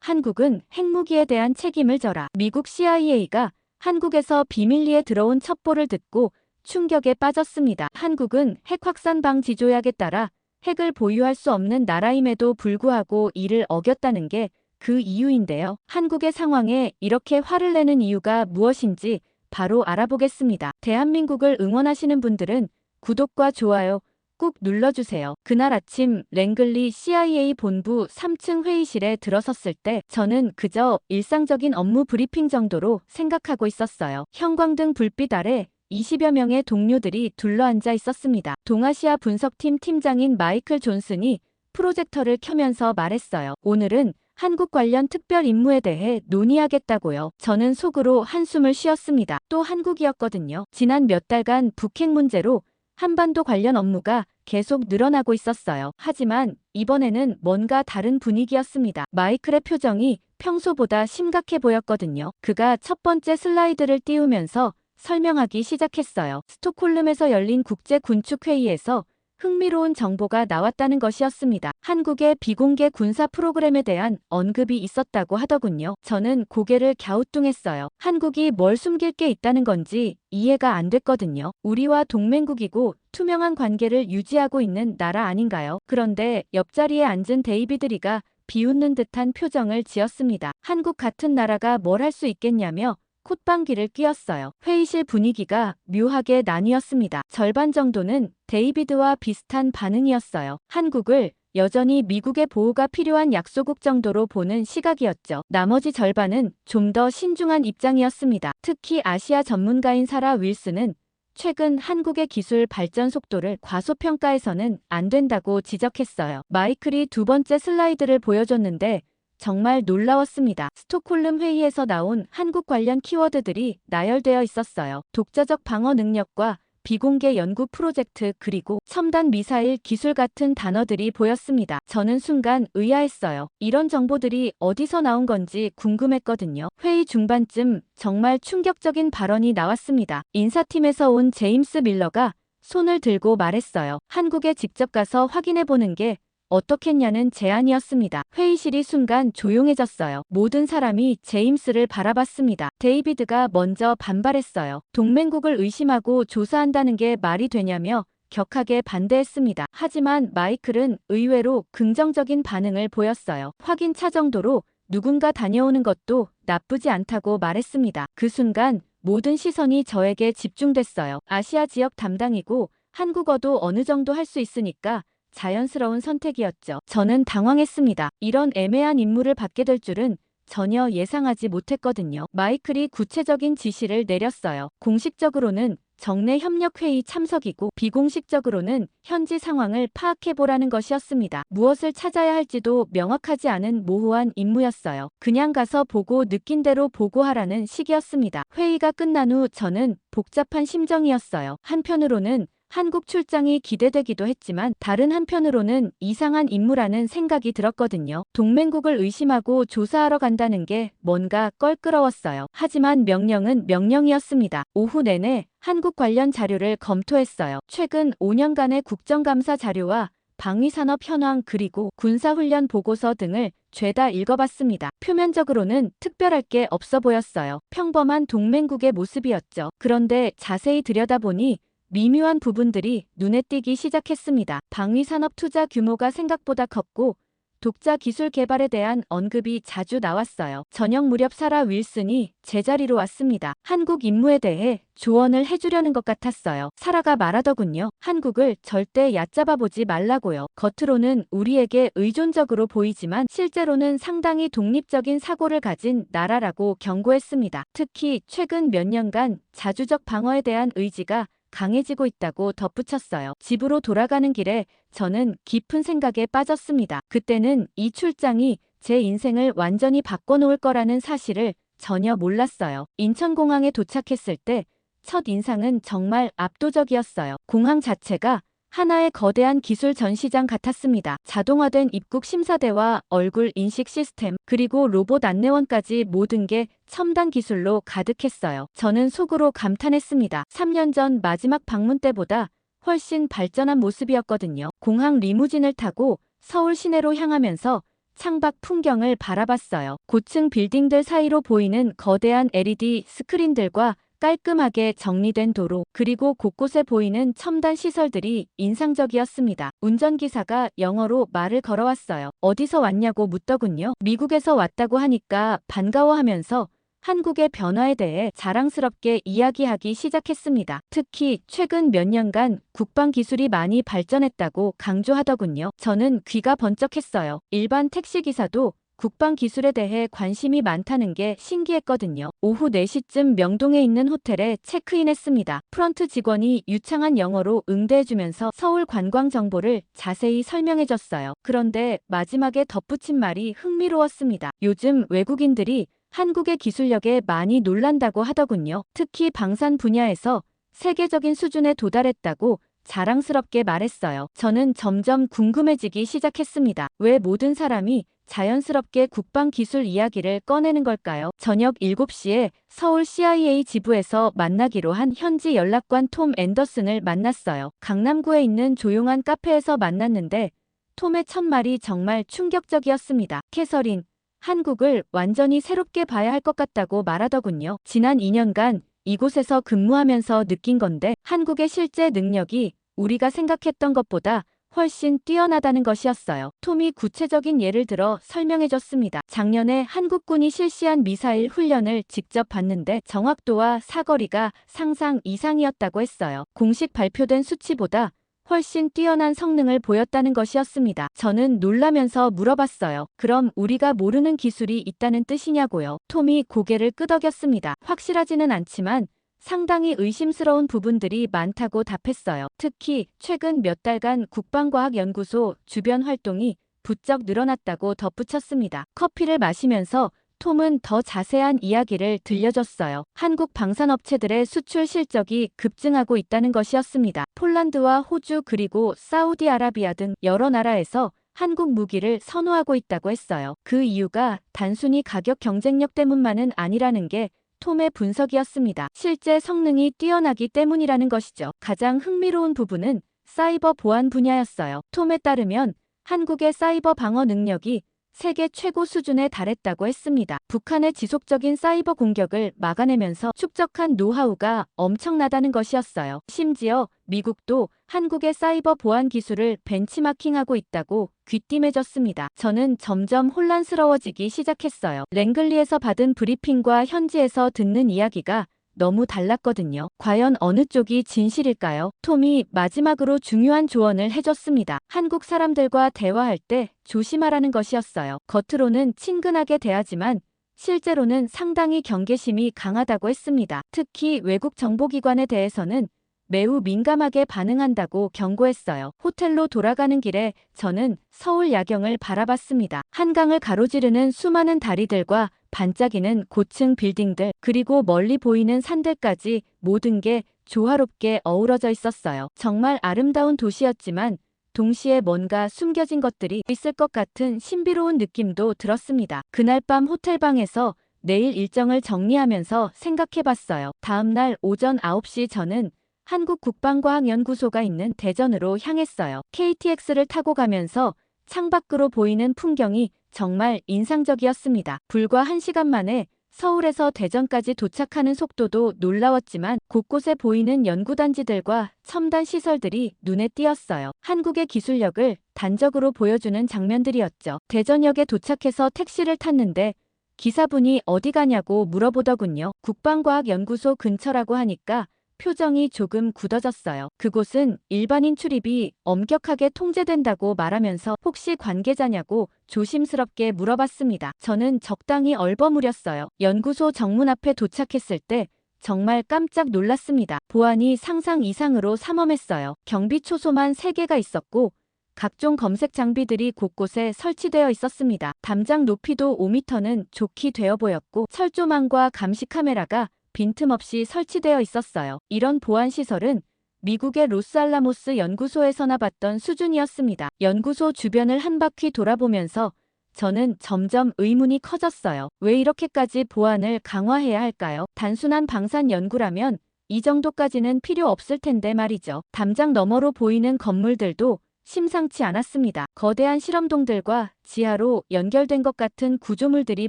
한국은 핵무기에 대한 책임을 져라. 미국 CIA가 한국에서 비밀리에 들어온 첩보를 듣고 충격에 빠졌습니다. 한국은 핵 확산 방지 조약에 따라 핵을 보유할 수 없는 나라임에도 불구하고 이를 어겼다는 게 그 이유인데요. 한국의 상황에 이렇게 화를 내는 이유가 무엇인지 바로 알아보겠습니다. 대한민국을 응원하시는 분들은 구독과 좋아요 꾹 눌러주세요. 그날 아침 랭글리 CIA 본부 3층 회의실에 들어섰을 때 저는 그저 일상적인 업무 브리핑 정도로 생각하고 있었어요. 형광등 불빛 아래 20여 명의 동료들이 둘러앉아 있었습니다. 동아시아 분석팀 팀장인 마이클 존슨이 프로젝터를 켜면서 말했어요. 오늘은 한국 관련 특별 임무에 대해 논의하겠다고요. 저는 속으로 한숨을 쉬었습니다. 또 한국이었거든요. 지난 몇 달간 북핵 문제로 한반도 관련 업무가 계속 늘어나고 있었어요. 하지만 이번에는 뭔가 다른 분위기였습니다. 마이클의 표정이 평소보다 심각해 보였거든요. 그가 첫 번째 슬라이드를 띄우면서 설명하기 시작했어요. 스톡홀름에서 열린 국제군축회의에서 흥미로운 정보가 나왔다는 것이었습니다. 한국의 비공개 군사 프로그램에 대한 언급이 있었다고 하더군요. 저는 고개를 갸우뚱했어요. 한국이 뭘 숨길 게 있다는 건지 이해가 안 됐거든요. 우리와 동맹국이고 투명한 관계를 유지하고 있는 나라 아닌가요? 그런데 옆자리에 앉은 데이비드 리가 비웃는 듯한 표정을 지었습니다. 한국 같은 나라가 뭘 할 수 있겠냐며 콧방귀를 뀌었어요. 회의실 분위기가 묘하게 나뉘었습니다. 절반 정도는 데이비드와 비슷한 반응이었어요. 한국을 여전히 미국의 보호가 필요한 약소국 정도로 보는 시각이었죠. 나머지 절반은 좀 더 신중한 입장이었습니다. 특히 아시아 전문가인 사라 윌슨은 최근 한국의 기술 발전 속도를 과소평가해서는 안 된다고 지적했어요. 마이클이 두 번째 슬라이드를 보여줬는데 정말 놀라웠습니다. 스톡홀름 회의에서 나온 한국 관련 키워드들이 나열되어 있었어요. 독자적 방어 능력과 비공개 연구 프로젝트 그리고 첨단 미사일 기술 같은 단어들이 보였습니다. 저는 순간 의아했어요. 이런 정보들이 어디서 나온 건지 궁금했거든요. 회의 중반쯤 정말 충격적인 발언이 나왔습니다. 인사팀에서 온 제임스 밀러가 손을 들고 말했어요. 한국에 직접 가서 확인해보는 게 어떻겠냐는 제안이었습니다. 회의실이 순간 조용해졌어요. 모든 사람이 제임스를 바라봤습니다. 데이비드가 먼저 반발했어요. 동맹국을 의심하고 조사한다는 게 말이 되냐며 격하게 반대했습니다. 하지만 마이클은 의외로 긍정적인 반응을 보였어요. 확인차 정도로 누군가 다녀오는 것도 나쁘지 않다고 말했습니다. 그 순간 모든 시선이 저에게 집중됐어요. 아시아 지역 담당이고 한국어도 어느 정도 할 수 있으니까 자연스러운 선택이었죠. 저는 당황했습니다. 이런 애매한 임무를 받게 될 줄은 전혀 예상하지 못했거든요. 마이클이 구체적인 지시를 내렸어요. 공식적으로는 정례 협력회의 참석이고 비공식적으로는 현지 상황을 파악해보라는 것이었습니다. 무엇을 찾아야 할지도 명확하지 않은 모호한 임무였어요. 그냥 가서 보고 느낀 대로 보고하라는 식이었습니다. 회의가 끝난 후 저는 복잡한 심정이었어요. 한편으로는 한국 출장이 기대되기도 했지만 다른 한편으로는 이상한 임무라는 생각이 들었거든요. 동맹국을 의심하고 조사하러 간다는 게 뭔가 껄끄러웠어요. 하지만 명령은 명령이었습니다. 오후 내내 한국 관련 자료를 검토했어요. 최근 5년간의 국정감사 자료와 방위산업 현황 그리고 군사훈련 보고서 등을 죄다 읽어봤습니다. 표면적으로는 특별할 게 없어 보였어요. 평범한 동맹국의 모습이었죠. 그런데 자세히 들여다보니 미묘한 부분들이 눈에 띄기 시작했습니다. 방위산업 투자 규모가 생각보다 컸고 독자 기술 개발에 대한 언급이 자주 나왔어요. 저녁 무렵 사라 윌슨이 제자리로 왔습니다. 한국 임무에 대해 조언을 해주려는 것 같았어요. 사라가 말하더군요. 한국을 절대 얕잡아 보지 말라고요. 겉으로는 우리에게 의존적으로 보이지만 실제로는 상당히 독립적인 사고를 가진 나라라고 경고했습니다. 특히 최근 몇 년간 자주적 방어에 대한 의지가 강해지고 있다고 덧붙였어요. 집으로 돌아가는 길에 저는 깊은 생각에 빠졌습니다. 그때는 이 출장이 제 인생을 완전히 바꿔놓을 거라는 사실을 전혀 몰랐어요. 인천공항에 도착했을 때 첫 인상은 정말 압도적이었어요. 공항 자체가 하나의 거대한 기술 전시장 같았습니다. 자동화된 입국 심사대와 얼굴 인식 시스템, 그리고 로봇 안내원까지 모든 게 첨단 기술로 가득했어요. 저는 속으로 감탄했습니다. 3년 전 마지막 방문 때보다 훨씬 발전한 모습이었거든요. 공항 리무진을 타고 서울 시내로 향하면서 창밖 풍경을 바라봤어요. 고층 빌딩들 사이로 보이는 거대한 LED 스크린들과 깔끔하게 정리된 도로, 그리고 곳곳에 보이는 첨단 시설들이 인상적이었습니다. 운전기사가 영어로 말을 걸어왔어요. 어디서 왔냐고 묻더군요. 미국에서 왔다고 하니까 반가워하면서 한국의 변화에 대해 자랑스럽게 이야기하기 시작했습니다. 특히 최근 몇 년간 국방 기술이 많이 발전했다고 강조하더군요. 저는 귀가 번쩍했어요. 일반 택시기사도 국방 기술에 대해 관심이 많다는 게 신기했거든요. 오후 4시쯤 명동에 있는 호텔에 체크인했습니다. 프런트 직원이 유창한 영어로 응대해주면서 서울 관광 정보를 자세히 설명해줬어요. 그런데 마지막에 덧붙인 말이 흥미로웠습니다. 요즘 외국인들이 한국의 기술력에 많이 놀란다고 하더군요. 특히 방산 분야에서 세계적인 수준에 도달했다고 자랑스럽게 말했어요. 저는 점점 궁금해지기 시작했습니다. 왜 모든 사람이 자연스럽게 국방 기술 이야기를 꺼내는 걸까요? 저녁 7시에 서울 CIA 지부에서 만나기로 한 현지 연락관 톰 앤더슨을 만났어요. 강남구에 있는 조용한 카페에서 만났는데 톰의 첫 말이 정말 충격적이었습니다. 캐서린, 한국을 완전히 새롭게 봐야 할 것 같다고 말하더군요. 지난 2년간 이곳에서 근무하면서 느낀 건데 한국의 실제 능력이 우리가 생각했던 것보다 훨씬 뛰어나다는 것이었어요. 톰이 구체적인 예를 들어 설명해줬습니다. 작년에 한국군이 실시한 미사일 훈련을 직접 봤는데 정확도와 사거리가 상상 이상이었다고 했어요. 공식 발표된 수치보다 훨씬 뛰어난 성능을 보였다는 것이었습니다. 저는 놀라면서 물어봤어요. 그럼 우리가 모르는 기술이 있다는 뜻이냐고요? 톰이 고개를 끄덕였습니다. 확실하지는 않지만 상당히 의심스러운 부분들이 많다고 답했어요. 특히 최근 몇 달간 국방과학연구소 주변 활동이 부쩍 늘어났다고 덧붙였습니다. 커피를 마시면서 톰은 더 자세한 이야기를 들려줬어요. 한국 방산업체들의 수출 실적이 급증하고 있다는 것이었습니다. 폴란드와 호주 그리고 사우디아라비아 등 여러 나라에서 한국 무기를 선호하고 있다고 했어요. 그 이유가 단순히 가격 경쟁력 때문만은 아니라는 게 톰의 분석이었습니다. 실제 성능이 뛰어나기 때문이라는 것이죠. 가장 흥미로운 부분은 사이버 보안 분야였어요. 톰에 따르면 한국의 사이버 방어 능력이 세계 최고 수준에 달했다고 했습니다. 북한의 지속적인 사이버 공격을 막아내면서 축적한 노하우가 엄청나다는 것이었어요. 심지어 미국도 한국의 사이버 보안 기술을 벤치마킹하고 있다고 귀띔해줬습니다. 저는 점점 혼란스러워지기 시작했어요. 랭글리에서 받은 브리핑과 현지에서 듣는 이야기가 너무 달랐거든요. 과연 어느 쪽이 진실일까요? 톰이 마지막으로 중요한 조언을 해줬습니다. 한국 사람들과 대화할 때 조심하라는 것이었어요. 겉으로는 친근하게 대하지만 실제로는 상당히 경계심이 강하다고 했습니다. 특히 외국 정보기관에 대해서는 매우 민감하게 반응한다고 경고했어요. 호텔로 돌아가는 길에 저는 서울 야경을 바라봤습니다. 한강을 가로지르는 수많은 다리들과 반짝이는 고층 빌딩들, 그리고 멀리 보이는 산들까지 모든 게 조화롭게 어우러져 있었어요. 정말 아름다운 도시였지만 동시에 뭔가 숨겨진 것들이 있을 것 같은 신비로운 느낌도 들었습니다. 그날 밤 호텔방에서 내일 일정을 정리하면서 생각해봤어요. 다음날 오전 9시 저는 한국국방과학연구소가 있는 대전으로 향했어요. KTX를 타고 가면서 창밖으로 보이는 풍경이 정말 인상적이었습니다. 불과 1시간 만에 서울에서 대전까지 도착하는 속도도 놀라웠지만 곳곳에 보이는 연구단지들과 첨단 시설들이 눈에 띄었어요. 한국의 기술력을 단적으로 보여주는 장면들이었죠. 대전역에 도착해서 택시를 탔는데 기사분이 어디 가냐고 물어보더군요. 국방과학연구소 근처라고 하니까 표정이 조금 굳어졌어요. 그곳은 일반인 출입이 엄격하게 통제된다고 말하면서 혹시 관계자냐고 조심스럽게 물어봤습니다. 저는 적당히 얼버무렸어요. 연구소 정문 앞에 도착했을 때 정말 깜짝 놀랐습니다. 보안이 상상 이상으로 삼엄했어요. 경비 초소만 3개가 있었고 각종 검색 장비들이 곳곳에 설치되어 있었습니다. 담장 높이도 5m는 좋게 되어 보였고 철조망과 감시 카메라가 빈틈없이 설치되어 있었어요. 이런 보안시설은 미국의 로스알라모스 연구소에서나 봤던 수준이었습니다. 연구소 주변을 한 바퀴 돌아보면서 저는 점점 의문이 커졌어요. 왜 이렇게까지 보안을 강화해야 할까요? 단순한 방산 연구라면 이 정도까지는 필요 없을 텐데 말이죠. 담장 너머로 보이는 건물들도 심상치 않았습니다. 거대한 실험동들과 지하로 연결된 것 같은 구조물들이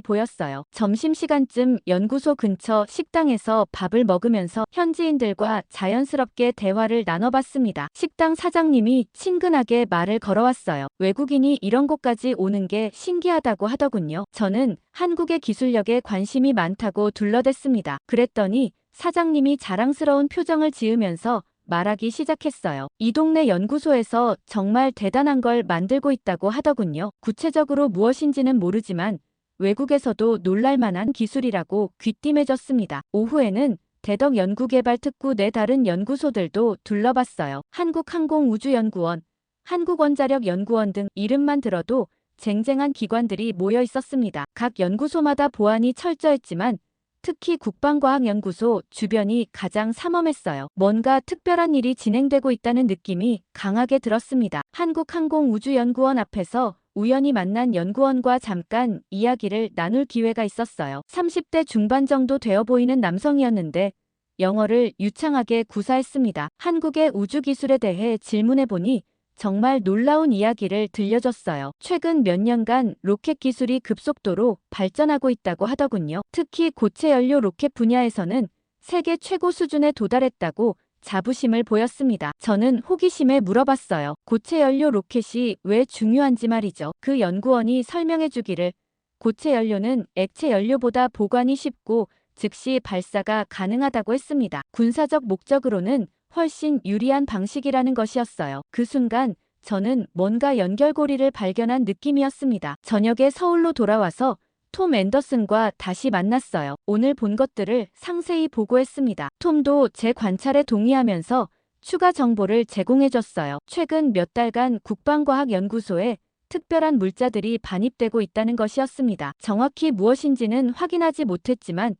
보였어요. 점심시간쯤 연구소 근처 식당에서 밥을 먹으면서 현지인들과 자연스럽게 대화를 나눠봤습니다. 식당 사장님이 친근하게 말을 걸어왔어요. 외국인이 이런 곳까지 오는 게 신기하다고 하더군요. 저는 한국의 기술력에 관심이 많다고 둘러댔습니다. 그랬더니 사장님이 자랑스러운 표정을 지으면서 말하기 시작했어요. 이 동네 연구소에서 정말 대단한 걸 만들고 있다고 하더군요. 구체적으로 무엇인지는 모르지만 외국에서도 놀랄만한 기술이라고 귀띔해줬습니다. 오후에는 대덕 연구개발 특구 내 다른 연구소들도 둘러봤어요. 한국항공우주연구원, 한국원자력연구원 등 이름만 들어도 쟁쟁한 기관들이 모여 있었습니다. 각 연구소마다 보안이 철저했지만 특히 국방과학연구소 주변이 가장 삼엄했어요. 뭔가 특별한 일이 진행되고 있다는 느낌이 강하게 들었습니다. 한국항공우주연구원 앞에서 우연히 만난 연구원과 잠깐 이야기를 나눌 기회가 있었어요. 30대 중반 정도 되어 보이는 남성이었는데 영어를 유창하게 구사했습니다. 한국의 우주기술에 대해 질문해보니 정말 놀라운 이야기를 들려줬어요. 최근 몇 년간 로켓 기술이 급속도로 발전하고 있다고 하더군요. 특히 고체 연료 로켓 분야에서는 세계 최고 수준에 도달했다고 자부심을 보였습니다. 저는 호기심에 물어봤어요. 고체 연료 로켓이 왜 중요한지 말이죠. 그 연구원이 설명해 주기를 고체 연료는 액체 연료보다 보관이 쉽고 즉시 발사가 가능하다고 했습니다. 군사적 목적으로는 훨씬 유리한 방식이라는 것이었어요. 그 순간 저는 뭔가 연결고리를 발견한 느낌이었습니다. 저녁에 서울로 돌아와서 톰 앤더슨과 다시 만났어요. 오늘 본 것들을 상세히 보고했습니다. 톰도 제 관찰에 동의하면서 추가 정보를 제공해줬어요. 최근 몇 달간 국방과학연구소에 특별한 물자들이 반입되고 있다는 것이었습니다. 정확히 무엇인지는 확인하지 못했지만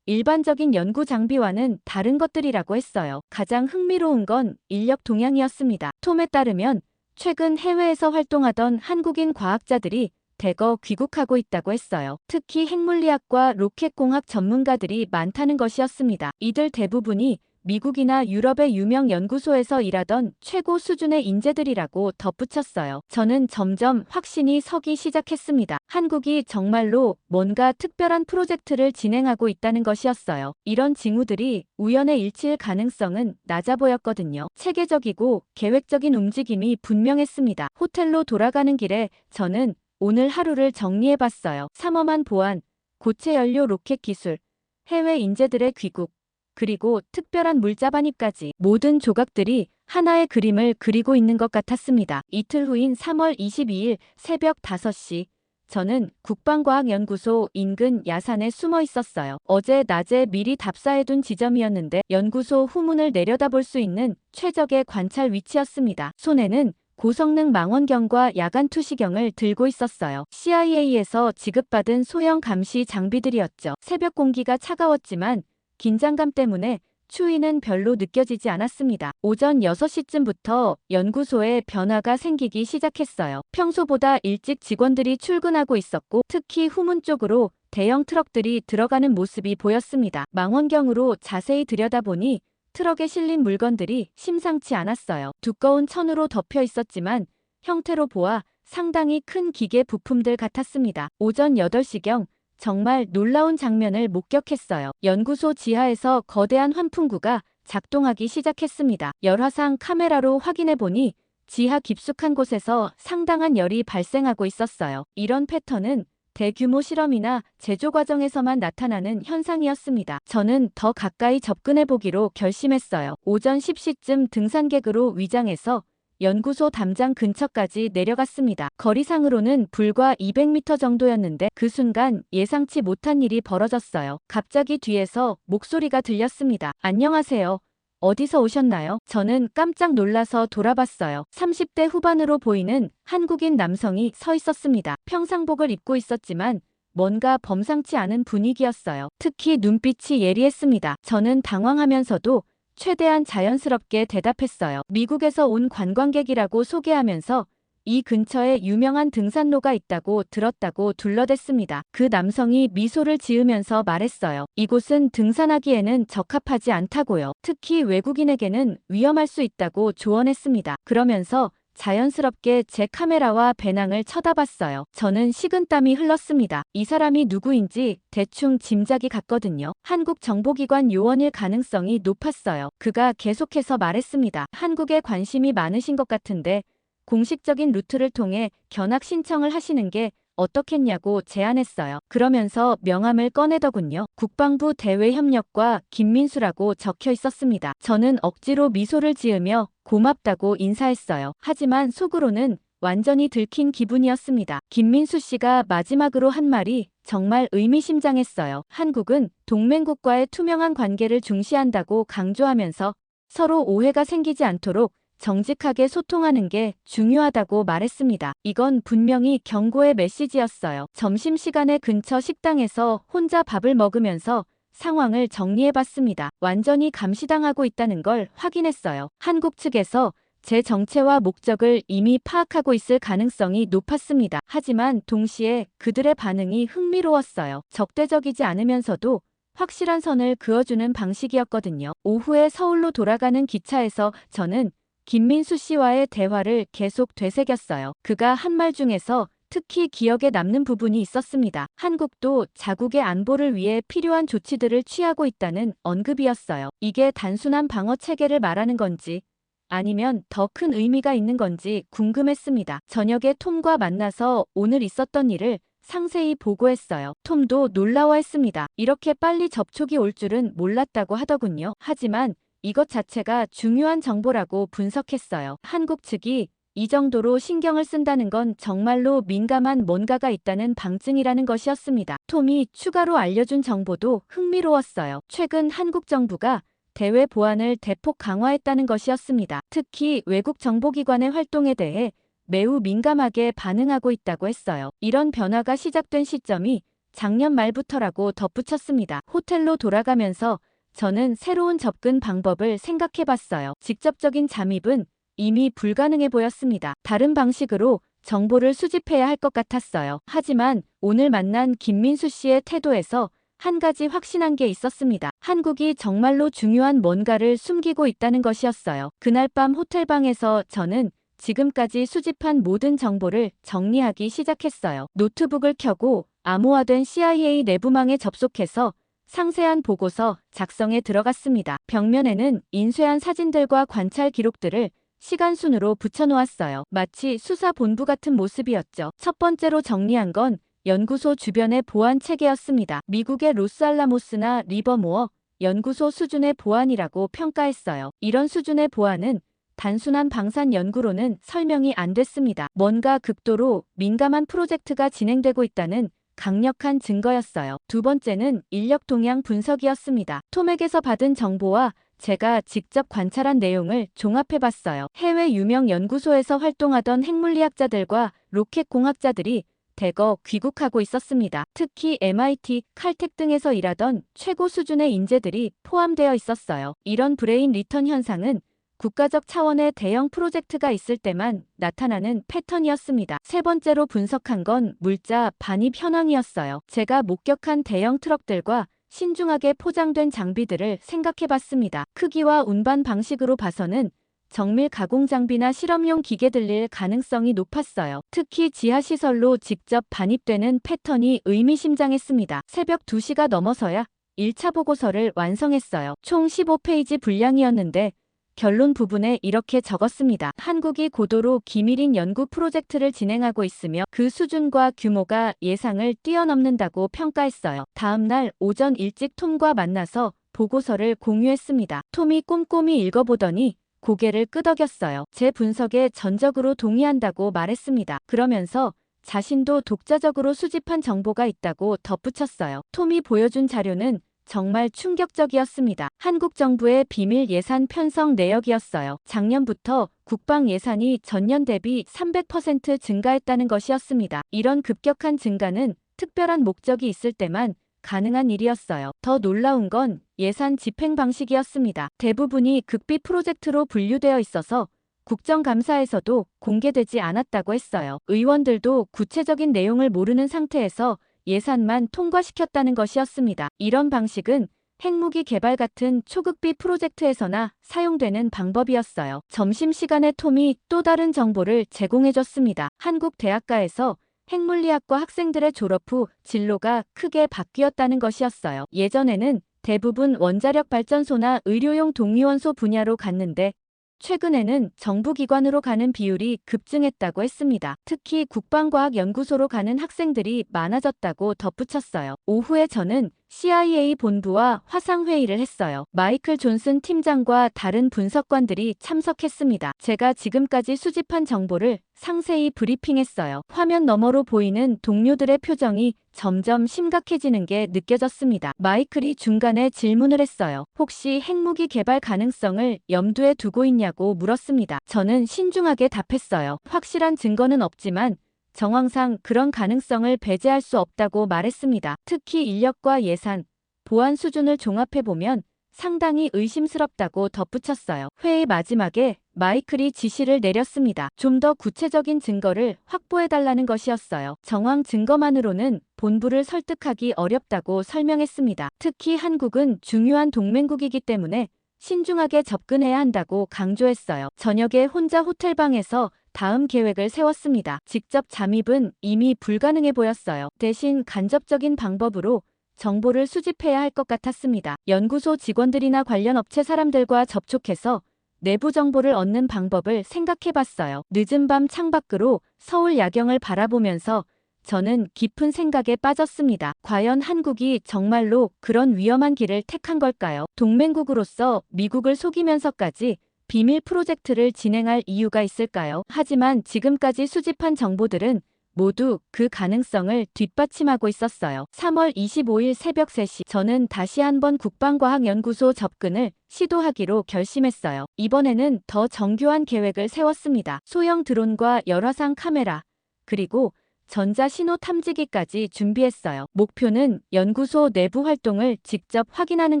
일반적인 연구 장비와는 다른 것들이라고 했어요. 가장 흥미로운 건 인력 동향이었습니다. 톰에 따르면 최근 해외에서 활동하던 한국인 과학자들이 대거 귀국하고 있다고 했어요. 특히 핵물리학과 로켓공학 전문가들이 많다는 것이었습니다. 이들 대부분이 미국이나 유럽의 유명 연구소에서 일하던 최고 수준의 인재들이라고 덧붙였어요. 저는 점점 확신이 서기 시작했습니다. 한국이 정말로 뭔가 특별한 프로젝트를 진행하고 있다는 것이었어요. 이런 징후들이 우연의 일치일 가능성은 낮아 보였거든요. 체계적이고 계획적인 움직임이 분명했습니다. 호텔로 돌아가는 길에 저는 오늘 하루를 정리해봤어요. 삼엄한 보안, 고체 연료 로켓 기술, 해외 인재들의 귀국, 그리고 특별한 물자 반입까지 모든 조각들이 하나의 그림을 그리고 있는 것 같았습니다. 이틀 후인 3월 22일 새벽 5시, 저는 국방과학연구소 인근 야산에 숨어 있었어요. 어제 낮에 미리 답사해둔 지점이었는데 연구소 후문을 내려다볼 수 있는 최적의 관찰 위치였습니다. 손에는 고성능 망원경과 야간 투시경을 들고 있었어요. CIA에서 지급받은 소형 감시 장비들이었죠. 새벽 공기가 차가웠지만 긴장감 때문에 추위는 별로 느껴지지 않았습니다. 오전 6시쯤부터 연구소에 변화가 생기기 시작했어요. 평소보다 일찍 직원들이 출근하고 있었고 특히 후문 쪽으로 대형 트럭들이 들어가는 모습이 보였습니다. 망원경으로 자세히 들여다보니 트럭에 실린 물건들이 심상치 않았어요. 두꺼운 천으로 덮여 있었지만 형태로 보아 상당히 큰 기계 부품들 같았습니다. 오전 8시경 정말 놀라운 장면을 목격했어요. 연구소 지하에서 거대한 환풍구가 작동하기 시작했습니다. 열화상 카메라로 확인해보니 지하 깊숙한 곳에서 상당한 열이 발생하고 있었어요. 이런 패턴은 대규모 실험이나 제조 과정에서만 나타나는 현상이었습니다. 저는 더 가까이 접근해보기로 결심했어요. 오전 10시쯤 등산객으로 위장해서 연구소 담장 근처까지 내려갔습니다. 거리상으로는 불과 200m 정도였는데 그 순간 예상치 못한 일이 벌어졌어요. 갑자기 뒤에서 목소리가 들렸습니다. 안녕하세요. 어디서 오셨나요? 저는 깜짝 놀라서 돌아봤어요. 30대 후반으로 보이는 한국인 남성이 서 있었습니다. 평상복을 입고 있었지만 뭔가 범상치 않은 분위기였어요. 특히 눈빛이 예리했습니다. 저는 당황하면서도 최대한 자연스럽게 대답했어요. 미국에서 온 관광객이라고 소개하면서 이 근처에 유명한 등산로가 있다고 들었다고 둘러댔습니다. 그 남성이 미소를 지으면서 말했어요. 이곳은 등산하기에는 적합하지 않다고요. 특히 외국인에게는 위험할 수 있다고 조언했습니다. 그러면서 자연스럽게 제 카메라와 배낭을 쳐다봤어요. 저는 식은땀이 흘렀습니다. 이 사람이 누구인지 대충 짐작이 갔거든요. 한국 정보기관 요원일 가능성이 높았어요. 그가 계속해서 말했습니다. 한국에 관심이 많으신 것 같은데 공식적인 루트를 통해 견학 신청을 하시는 게 어떻겠냐고 제안했어요. 그러면서 명함을 꺼내더군요. 국방부 대외협력과 김민수라고 적혀 있었습니다. 저는 억지로 미소를 지으며 고맙다고 인사했어요. 하지만 속으로는 완전히 들킨 기분이었습니다. 김민수 씨가 마지막으로 한 말이 정말 의미심장했어요. 한국은 동맹국과의 투명한 관계를 중시한다고 강조하면서 서로 오해가 생기지 않도록 정직하게 소통하는 게 중요하다고 말했습니다. 이건 분명히 경고의 메시지였어요. 점심시간에 근처 식당에서 혼자 밥을 먹으면서 상황을 정리해봤습니다. 완전히 감시당하고 있다는 걸 확인했어요. 한국 측에서 제 정체와 목적을 이미 파악하고 있을 가능성이 높았습니다. 하지만 동시에 그들의 반응이 흥미로웠어요. 적대적이지 않으면서도 확실한 선을 그어주는 방식이었거든요. 오후에 서울로 돌아가는 기차에서 저는 김민수 씨와의 대화를 계속 되새겼어요. 그가 한 말 중에서 특히 기억에 남는 부분이 있었습니다. 한국도 자국의 안보를 위해 필요한 조치들을 취하고 있다는 언급이었어요. 이게 단순한 방어 체계를 말하는 건지 아니면 더 큰 의미가 있는 건지 궁금했습니다. 저녁에 톰과 만나서 오늘 있었던 일을 상세히 보고했어요. 톰도 놀라워했습니다. 이렇게 빨리 접촉이 올 줄은 몰랐다고 하더군요. 하지만 이것 자체가 중요한 정보라고 분석했어요. 한국 측이 이 정도로 신경을 쓴다는 건 정말로 민감한 뭔가가 있다는 방증이라는 것이었습니다. 톰이 추가로 알려준 정보도 흥미로웠어요. 최근 한국 정부가 대외 보안을 대폭 강화했다는 것이었습니다. 특히 외국 정보기관의 활동에 대해 매우 민감하게 반응하고 있다고 했어요. 이런 변화가 시작된 시점이 작년 말부터라고 덧붙였습니다. 호텔로 돌아가면서 저는 새로운 접근 방법을 생각해봤어요. 직접적인 잠입은 이미 불가능해 보였습니다. 다른 방식으로 정보를 수집해야 할 것 같았어요. 하지만 오늘 만난 김민수 씨의 태도에서 한 가지 확신한 게 있었습니다. 한국이 정말로 중요한 뭔가를 숨기고 있다는 것이었어요. 그날 밤 호텔방에서 저는 지금까지 수집한 모든 정보를 정리하기 시작했어요. 노트북을 켜고 암호화된 CIA 내부망에 접속해서 상세한 보고서 작성에 들어갔습니다. 벽면에는 인쇄한 사진들과 관찰 기록들을 시간순으로 붙여놓았어요. 마치 수사본부 같은 모습이었죠. 첫 번째로 정리한 건 연구소 주변의 보안 체계였습니다. 미국의 로스알라모스나 리버모어 연구소 수준의 보안이라고 평가했어요. 이런 수준의 보안은 단순한 방산 연구로는 설명이 안 됐습니다. 뭔가 극도로 민감한 프로젝트가 진행되고 있다는 강력한 증거였어요. 두 번째는 인력 동향 분석이었습니다. 톰에게서 받은 정보와 제가 직접 관찰한 내용을 종합해봤어요. 해외 유명 연구소에서 활동하던 핵물리학자들과 로켓 공학자들이 대거 귀국하고 있었습니다. 특히 MIT, 칼텍 등에서 일하던 최고 수준의 인재들이 포함되어 있었어요. 이런 브레인 리턴 현상은 국가적 차원의 대형 프로젝트가 있을 때만 나타나는 패턴이었습니다. 세 번째로 분석한 건 물자 반입 현황이었어요. 제가 목격한 대형 트럭들과 신중하게 포장된 장비들을 생각해봤습니다. 크기와 운반 방식으로 봐서는 정밀 가공 장비나 실험용 기계들일 가능성이 높았어요. 특히 지하시설로 직접 반입되는 패턴이 의미심장했습니다. 새벽 2시가 넘어서야 1차 보고서를 완성했어요. 총 15페이지 분량이었는데 결론 부분에 이렇게 적었습니다. 한국이 고도로 기밀인 연구 프로젝트를 진행하고 있으며 그 수준과 규모가 예상을 뛰어넘는다고 평가했어요. 다음 날 오전 일찍 톰과 만나서 보고서를 공유했습니다. 톰이 꼼꼼히 읽어보더니 고개를 끄덕였어요. 제 분석에 전적으로 동의한다고 말했습니다. 그러면서 자신도 독자적으로 수집한 정보가 있다고 덧붙였어요. 톰이 보여준 자료는 정말 충격적이었습니다. 한국 정부의 비밀 예산 편성 내역이었어요. 작년부터 국방 예산이 전년 대비 300% 증가했다는 것이었습니다. 이런 급격한 증가는 특별한 목적이 있을 때만 가능한 일이었어요. 더 놀라운 건 예산 집행 방식이었습니다. 대부분이 극비 프로젝트로 분류되어 있어서 국정감사에서도 공개되지 않았다고 했어요. 의원들도 구체적인 내용을 모르는 상태에서 예산만 통과시켰다는 것이었습니다. 이런 방식은 핵무기 개발 같은 초극비 프로젝트에서나 사용되는 방법이었어요. 점심시간에 톰이 또 다른 정보를 제공해줬습니다. 한국 대학가에서 핵물리학과 학생들의 졸업 후 진로가 크게 바뀌었다는 것이었어요. 예전에는 대부분 원자력 발전소나 의료용 동위원소 분야로 갔는데 최근에는 정부기관으로 가는 비율이 급증했다고 했습니다. 특히 국방과학연구소로 가는 학생들이 많아졌다고 덧붙였어요. 오후에 저는 CIA 본부와 화상회의를 했어요. 마이클 존슨 팀장과 다른 분석관들이 참석했습니다. 제가 지금까지 수집한 정보를 상세히 브리핑했어요. 화면 너머로 보이는 동료들의 표정이 점점 심각해지는 게 느껴졌습니다. 마이클이 중간에 질문을 했어요. 혹시 핵무기 개발 가능성을 염두에 두고 있냐고 물었습니다. 저는 신중하게 답했어요. 확실한 증거는 없지만 정황상 그런 가능성을 배제할 수 없다고 말했습니다. 특히 인력과 예산, 보안 수준을 종합해보면 상당히 의심스럽다고 덧붙였어요. 회의 마지막에 마이클이 지시를 내렸습니다. 좀 더 구체적인 증거를 확보해달라는 것이었어요. 정황 증거만으로는 본부를 설득하기 어렵다고 설명했습니다. 특히 한국은 중요한 동맹국이기 때문에 신중하게 접근해야 한다고 강조했어요. 저녁에 혼자 호텔방에서 다음 계획을 세웠습니다. 직접 잠입은 이미 불가능해 보였어요. 대신 간접적인 방법으로 정보를 수집해야 할 것 같았습니다. 연구소 직원들이나 관련 업체 사람들과 접촉해서 내부 정보를 얻는 방법을 생각해봤어요. 늦은 밤 창밖으로 서울 야경을 바라보면서 저는 깊은 생각에 빠졌습니다. 과연 한국이 정말로 그런 위험한 길을 택한 걸까요? 동맹국으로서 미국을 속이면서까지 비밀 프로젝트를 진행할 이유가 있을까요? 하지만 지금까지 수집한 정보들은 모두 그 가능성을 뒷받침하고 있었어요. 3월 25일 새벽 3시 저는 다시 한번 국방과학연구소 접근을 시도하기로 결심했어요. 이번에는 더 정교한 계획을 세웠습니다. 소형 드론과 열화상 카메라, 그리고 전자신호 탐지기까지 준비했어요. 목표는 연구소 내부 활동을 직접 확인하는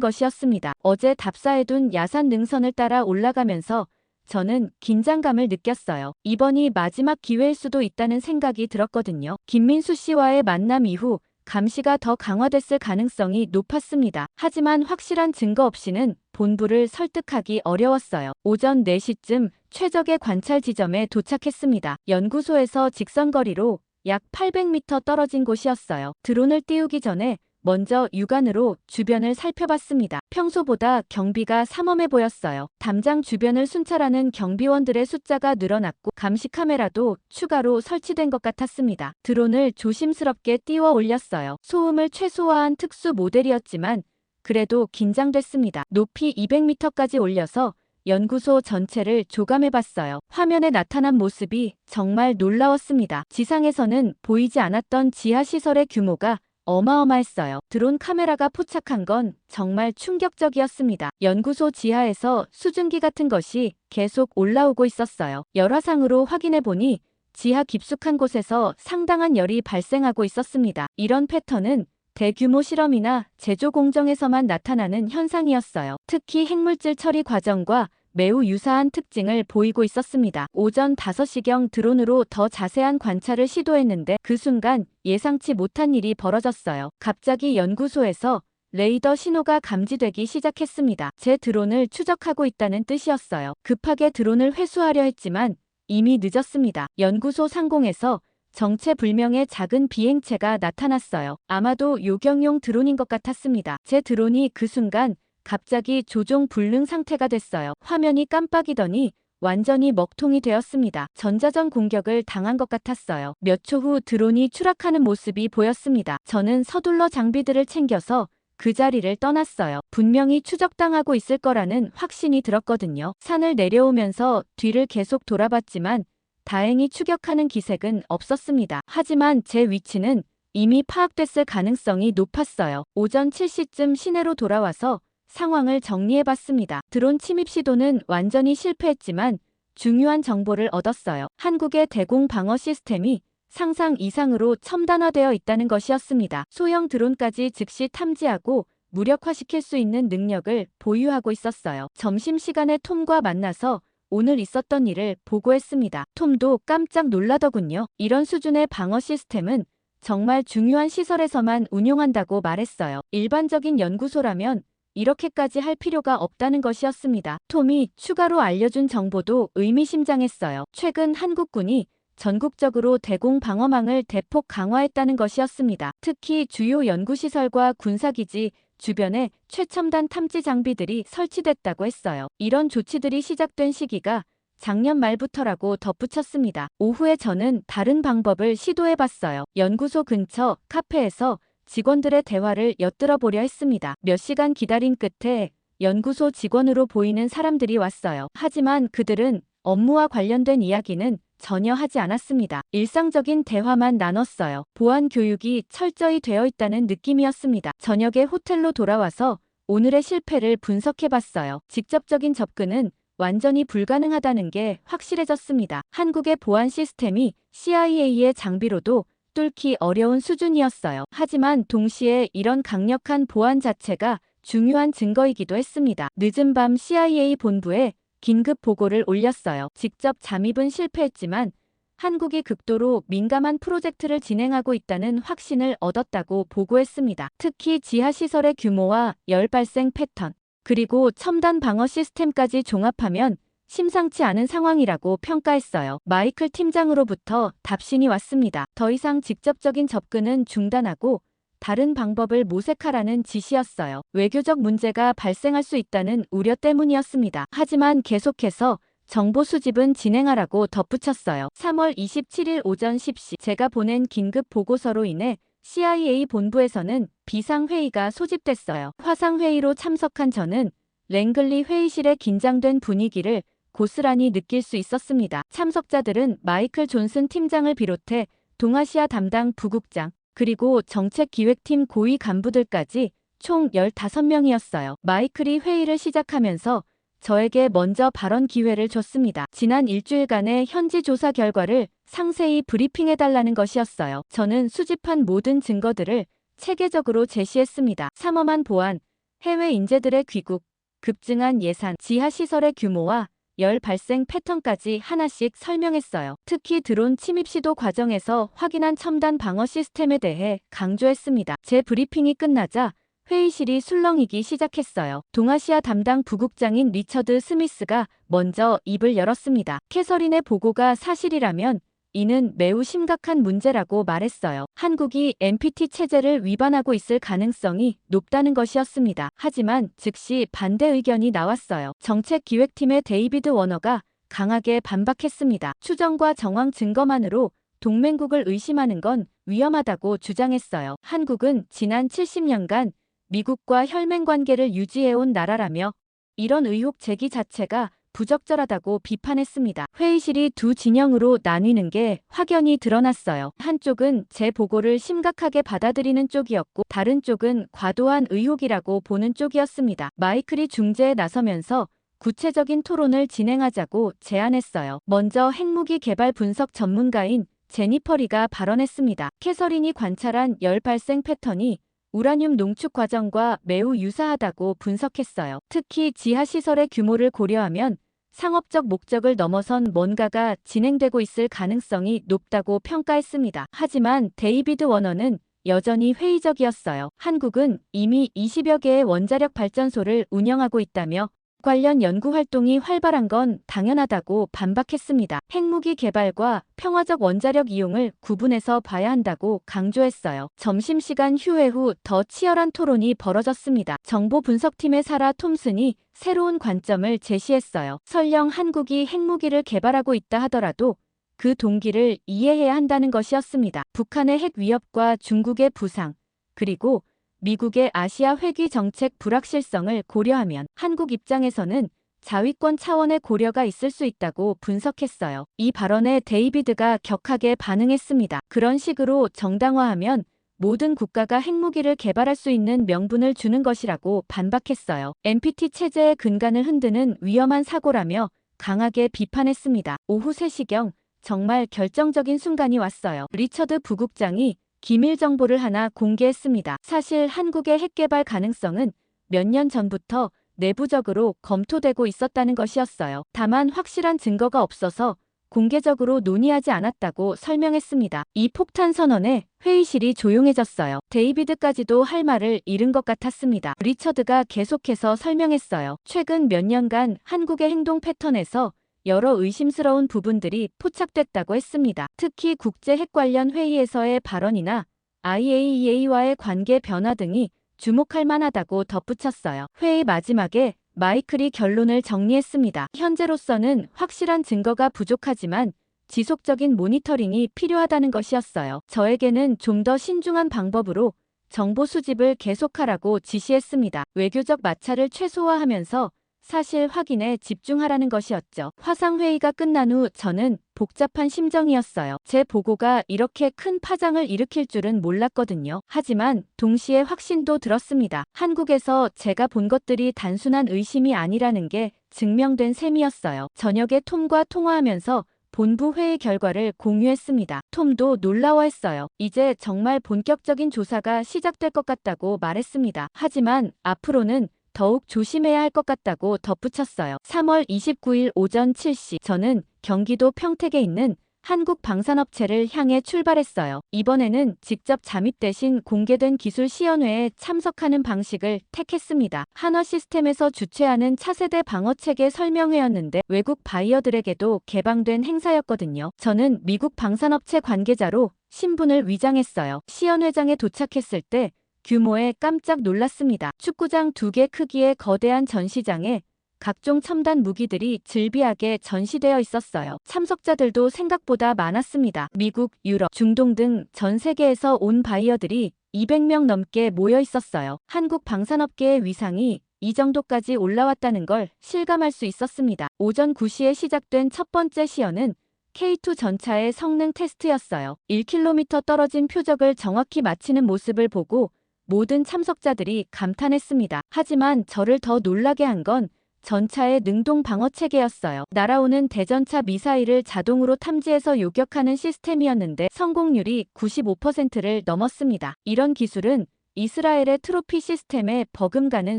것이었습니다. 어제 답사해둔 야산 능선을 따라 올라가면서 저는 긴장감을 느꼈어요. 이번이 마지막 기회일 수도 있다는 생각이 들었거든요. 김민수 씨와의 만남 이후 감시가 더 강화됐을 가능성이 높았습니다. 하지만 확실한 증거 없이는 본부를 설득하기 어려웠어요. 오전 4시쯤 최적의 관찰 지점에 도착했습니다. 연구소에서 직선거리로 약 800m 떨어진 곳이었어요. 드론을 띄우기 전에 먼저 육안으로 주변을 살펴봤습니다. 평소보다 경비가 삼엄해 보였어요. 담장 주변을 순찰하는 경비원들의 숫자가 늘어났고 감시 카메라도 추가로 설치된 것 같았습니다. 드론을 조심스럽게 띄워 올렸어요. 소음을 최소화한 특수 모델이었지만 그래도 긴장됐습니다. 높이 200m까지 올려서 연구소 전체를 조감해봤어요. 화면에 나타난 모습이 정말 놀라웠습니다. 지상에서는 보이지 않았던 지하시설의 규모가 어마어마했어요. 드론 카메라가 포착한 건 정말 충격적이었습니다. 연구소 지하에서 수증기 같은 것이 계속 올라오고 있었어요. 열화상으로 확인해보니 지하 깊숙한 곳에서 상당한 열이 발생하고 있었습니다. 이런 패턴은 대규모 실험이나 제조 공정에서만 나타나는 현상이었어요. 특히 핵물질 처리 과정과 매우 유사한 특징을 보이고 있었습니다. 오전 5시경 드론으로 더 자세한 관찰을 시도했는데 그 순간 예상치 못한 일이 벌어졌어요. 갑자기 연구소에서 레이더 신호가 감지되기 시작했습니다. 제 드론을 추적하고 있다는 뜻이었어요. 급하게 드론을 회수하려 했지만 이미 늦었습니다. 연구소 상공에서 정체불명의 작은 비행체가 나타났어요. 아마도 요격용 드론인 것 같았습니다. 제 드론이 그 순간 갑자기 조종 불능 상태가 됐어요. 화면이 깜빡이더니 완전히 먹통이 되었습니다. 전자전 공격을 당한 것 같았어요. 몇 초 후 드론이 추락하는 모습이 보였습니다. 저는 서둘러 장비들을 챙겨서 그 자리를 떠났어요. 분명히 추적당하고 있을 거라는 확신이 들었거든요. 산을 내려오면서 뒤를 계속 돌아봤지만 다행히 추격하는 기색은 없었습니다. 하지만 제 위치는 이미 파악됐을 가능성이 높았어요. 오전 7시쯤 시내로 돌아와서 상황을 정리해봤습니다. 드론 침입 시도는 완전히 실패했지만 중요한 정보를 얻었어요. 한국의 대공 방어 시스템이 상상 이상으로 첨단화되어 있다는 것이었습니다. 소형 드론까지 즉시 탐지하고 무력화시킬 수 있는 능력을 보유하고 있었어요. 점심시간에 톰과 만나서 오늘 있었던 일을 보고했습니다. 톰도 깜짝 놀라더군요. 이런 수준의 방어 시스템은 정말 중요한 시설에서만 운용한다고 말했어요. 일반적인 연구소라면 이렇게까지 할 필요가 없다는 것이었습니다. 톰이 추가로 알려준 정보도 의미심장했어요. 최근 한국군이 전국적으로 대공 방어망을 대폭 강화했다는 것이었습니다. 특히 주요 연구시설과 군사기지 주변에 최첨단 탐지 장비들이 설치됐다고 했어요. 이런 조치들이 시작된 시기가 작년 말부터라고 덧붙였습니다. 오후에 저는 다른 방법을 시도해봤어요. 연구소 근처 카페에서 직원들의 대화를 엿들어 보려 했습니다. 몇 시간 기다린 끝에 연구소 직원으로 보이는 사람들이 왔어요. 하지만 그들은 업무와 관련된 이야기는 전혀 하지 않았습니다. 일상적인 대화만 나눴어요. 보안 교육이 철저히 되어 있다는 느낌이었습니다. 저녁에 호텔로 돌아와서 오늘의 실패를 분석해봤어요. 직접적인 접근은 완전히 불가능하다는 게 확실해졌습니다. 한국의 보안 시스템이 CIA의 장비로도 뚫기 어려운 수준이었어요. 하지만 동시에 이런 강력한 보안 자체가 중요한 증거이기도 했습니다. 늦은 밤 CIA 본부에 긴급 보고를 올렸어요. 직접 잠입은 실패했지만 한국이 극도로 민감한 프로젝트를 진행하고 있다는 확신을 얻었다고 보고했습니다. 특히 지하시설의 규모와 열 발생 패턴, 그리고 첨단 방어 시스템까지 종합하면 심상치 않은 상황이라고 평가했어요. 마이클 팀장으로부터 답신이 왔습니다. 더 이상 직접적인 접근은 중단하고 다른 방법을 모색하라는 지시였어요. 외교적 문제가 발생할 수 있다는 우려 때문이었습니다. 하지만 계속해서 정보 수집은 진행하라고 덧붙였어요. 3월 27일 오전 10시 제가 보낸 긴급 보고서로 인해 CIA 본부에서는 비상회의가 소집됐어요. 화상회의로 참석한 저는 랭글리 회의실의 긴장된 분위기를 고스란히 느낄 수 있었습니다. 참석자들은 마이클 존슨 팀장을 비롯해 동아시아 담당 부국장, 그리고 정책기획팀 고위 간부들까지 총 15명이었어요. 마이클이 회의를 시작하면서 저에게 먼저 발언 기회를 줬습니다. 지난 일주일간의 현지 조사 결과를 상세히 브리핑해달라는 것이었어요. 저는 수집한 모든 증거들을 체계적으로 제시했습니다. 삼엄한 보안, 해외 인재들의 귀국, 급증한 예산, 지하시설의 규모와 열 발생 패턴까지 하나씩 설명했어요. 특히 드론 침입 시도 과정에서 확인한 첨단 방어 시스템에 대해 강조했습니다. 제 브리핑이 끝나자 회의실이 술렁이기 시작했어요. 동아시아 담당 부국장인 리처드 스미스가 먼저 입을 열었습니다. 캐서린의 보고가 사실이라면 이는 매우 심각한 문제라고 말했어요. 한국이 NPT 체제를 위반하고 있을 가능성이 높다는 것이었습니다. 하지만 즉시 반대 의견이 나왔어요. 정책기획팀의 데이비드 워너가 강하게 반박했습니다. 추정과 정황 증거만으로 동맹국을 의심하는 건 위험하다고 주장했어요. 한국은 지난 70년간 미국과 혈맹 관계를 유지해온 나라라며 이런 의혹 제기 자체가 부적절하다고 비판했습니다. 회의실이 두 진영으로 나뉘는 게 확연히 드러났어요. 한쪽은 제 보고를 심각하게 받아들이는 쪽이었고 다른 쪽은 과도한 의혹이라고 보는 쪽이었습니다. 마이클이 중재에 나서면서 구체적인 토론을 진행하자고 제안했어요. 먼저 핵무기 개발 분석 전문가인 제니퍼 리가 발언했습니다. 캐서린이 관찰한 열 발생 패턴이 우라늄 농축 과정과 매우 유사하다고 분석했어요. 특히 지하시설의 규모를 고려하면 상업적 목적을 넘어선 뭔가가 진행되고 있을 가능성이 높다고 평가했습니다. 하지만 데이비드 워너는 여전히 회의적이었어요. 한국은 이미 20여 개의 원자력 발전소를 운영하고 있다며 관련 연구 활동이 활발한 건 당연하다고 반박했습니다. 핵무기 개발과 평화적 원자력 이용을 구분해서 봐야 한다고 강조했어요. 점심시간 휴회 후 더 치열한 토론이 벌어졌습니다. 정보 분석팀의 사라 톰슨이 새로운 관점을 제시했어요. 설령 한국이 핵무기를 개발하고 있다 하더라도 그 동기를 이해해야 한다는 것이었습니다. 북한의 핵 위협과 중국의 부상, 그리고 미국의 아시아 회귀 정책 불확실성을 고려하면 한국 입장에서는 자위권 차원의 고려가 있을 수 있다고 분석했어요. 이 발언에 데이비드가 격하게 반응했습니다. 그런 식으로 정당화하면 모든 국가가 핵무기를 개발할 수 있는 명분을 주는 것이라고 반박했어요. NPT 체제의 근간을 흔드는 위험한 사고라며 강하게 비판했습니다. 오후 3시경 정말 결정적인 순간이 왔어요. 리처드 부국장이 기밀 정보를 하나 공개했습니다. 사실 한국의 핵 개발 가능성은 몇 년 전부터 내부적으로 검토되고 있었다는 것이었어요. 다만 확실한 증거가 없어서 공개적으로 논의하지 않았다고 설명했습니다. 이 폭탄 선언에 회의실이 조용해졌어요. 데이비드까지도 할 말을 잃은 것 같았습니다. 리처드가 계속해서 설명했어요. 최근 몇 년간 한국의 행동 패턴에서 여러 의심스러운 부분들이 포착됐다고 했습니다. 특히 국제 핵 관련 회의에서의 발언이나 IAEA와의 관계 변화 등이 주목할 만하다고 덧붙였어요. 회의 마지막에 마이클이 결론을 정리했습니다. 현재로서는 확실한 증거가 부족하지만 지속적인 모니터링이 필요하다는 것이었어요. 저에게는 좀 더 신중한 방법으로 정보 수집을 계속하라고 지시했습니다. 외교적 마찰을 최소화하면서 사실 확인에 집중하라는 것이었죠. 화상회의가 끝난 후 저는 복잡한 심정이었어요. 제 보고가 이렇게 큰 파장을 일으킬 줄은 몰랐거든요. 하지만 동시에 확신도 들었습니다. 한국에서 제가 본 것들이 단순한 의심이 아니라는 게 증명된 셈이었어요. 저녁에 톰과 통화하면서 본부 회의 결과를 공유했습니다. 톰도 놀라워했어요. 이제 정말 본격적인 조사가 시작될 것 같다고 말했습니다. 하지만 앞으로는 더욱 조심해야 할 것 같다고 덧붙였어요. 3월 29일 오전 7시 저는 경기도 평택에 있는 한국 방산업체를 향해 출발했어요. 이번에는 직접 잠입 대신 공개된 기술 시연회에 참석하는 방식을 택했습니다. 한화시스템에서 주최하는 차세대 방어체계 설명회였는데 외국 바이어들에게도 개방된 행사였거든요. 저는 미국 방산업체 관계자로 신분을 위장했어요. 시연회장에 도착했을 때 규모에 깜짝 놀랐습니다. 축구장 2개 크기의 거대한 전시장에 각종 첨단 무기들이 즐비하게 전시되어 있었어요. 참석자들도 생각보다 많았습니다. 미국, 유럽, 중동 등 전 세계에서 온 바이어들이 200명 넘게 모여 있었어요. 한국 방산업계의 위상이 이 정도까지 올라왔다는 걸 실감할 수 있었습니다. 오전 9시에 시작된 첫 번째 시연은 K2 전차의 성능 테스트였어요. 1km 떨어진 표적을 정확히 맞히는 모습을 보고 모든 참석자들이 감탄했습니다. 하지만 저를 더 놀라게 한 건 전차의 능동 방어 체계였어요. 날아오는 대전차 미사일을 자동으로 탐지해서 요격하는 시스템이었는데 성공률이 95%를 넘었습니다. 이런 기술은 이스라엘의 트로피 시스템에 버금가는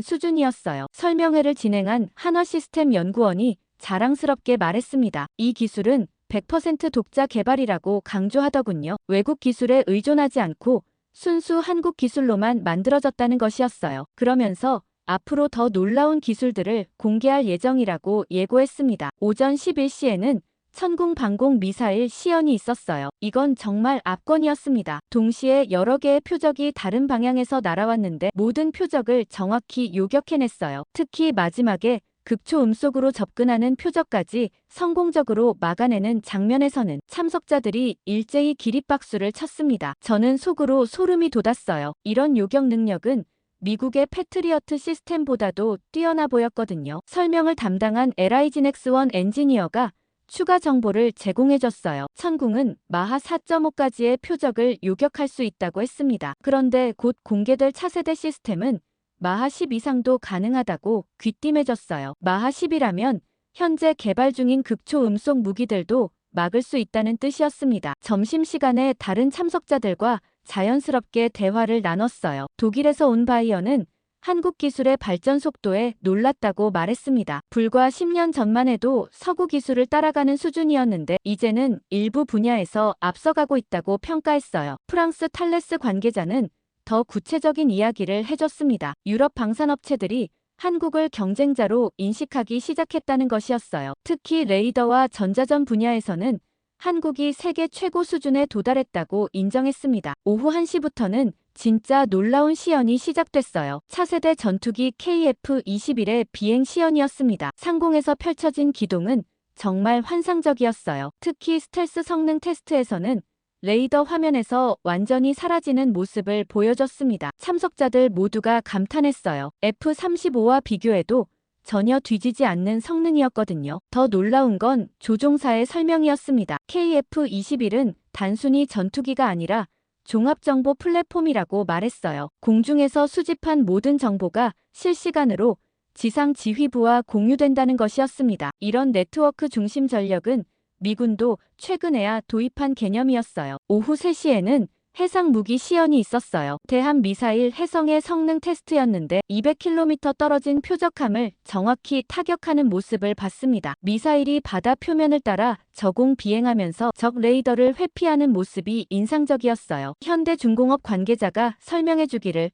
수준이었어요. 설명회를 진행한 한화시스템 연구원이 자랑스럽게 말했습니다. 이 기술은 100% 독자 개발이라고 강조하더군요. 외국 기술에 의존하지 않고 순수 한국 기술로만 만들어졌다는 것이었어요. 그러면서 앞으로 더 놀라운 기술들을 공개할 예정이라고 예고했습니다. 오전 11시에는 천궁 방공 미사일 시연이 있었어요. 이건 정말 압권이었습니다. 동시에 여러 개의 표적이 다른 방향에서 날아왔는데 모든 표적을 정확히 요격해냈어요. 특히 마지막에 극초음속으로 접근하는 표적까지 성공적으로 막아내는 장면에서는 참석자들이 일제히 기립박수를 쳤습니다. 저는 속으로 소름이 돋았어요. 이런 요격 능력은 미국의 패트리어트 시스템보다도 뛰어나 보였거든요. 설명을 담당한 LIGNX1 엔지니어가 추가 정보를 제공해줬어요. 천궁은 마하 4.5까지의 표적을 요격할 수 있다고 했습니다. 그런데 곧 공개될 차세대 시스템은 마하 10 이상도 가능하다고 귀띔해줬어요. 마하 10이라면 현재 개발 중인 극초음속 무기들도 막을 수 있다는 뜻이었습니다. 점심시간에 다른 참석자들과 자연스럽게 대화를 나눴어요. 독일에서 온 바이어는 한국 기술의 발전 속도에 놀랐다고 말했습니다. 불과 10년 전만 해도 서구 기술을 따라가는 수준이었는데 이제는 일부 분야에서 앞서가고 있다고 평가했어요. 프랑스 탈레스 관계자는 더 구체적인 이야기를 해줬습니다. 유럽 방산업체들이 한국을 경쟁자로 인식하기 시작했다는 것이었어요. 특히 레이더와 전자전 분야에서는 한국이 세계 최고 수준에 도달했다고 인정했습니다. 오후 1시부터는 진짜 놀라운 시연이 시작됐어요. 차세대 전투기 KF-21의 비행 시연이었습니다. 상공에서 펼쳐진 기동은 정말 환상적이었어요. 특히 스텔스 성능 테스트에서는 레이더 화면에서 완전히 사라지는 모습을 보여줬습니다. 참석자들 모두가 감탄했어요. F-35와 비교해도 전혀 뒤지지 않는 성능이었거든요. 더 놀라운 건 조종사의 설명이었습니다. KF-21은 단순히 전투기가 아니라 종합정보 플랫폼이라고 말했어요. 공중에서 수집한 모든 정보가 실시간으로 지상 지휘부와 공유된다는 것이었습니다. 이런 네트워크 중심 전력은 미군도 최근에야 도입한 개념이었어요. 오후 3시에는 해상 무기 시연이 있었어요. 대함 미사일 해성의 성능 테스트였는데 200km 떨어진 표적함을 정확히 타격하는 모습을 봤습니다. 미사일이 바다 표면을 따라 저공 비행하면서 적 레이더를 회피하는 모습이 인상적이었어요. 현대중공업 관계자가 설명해주기를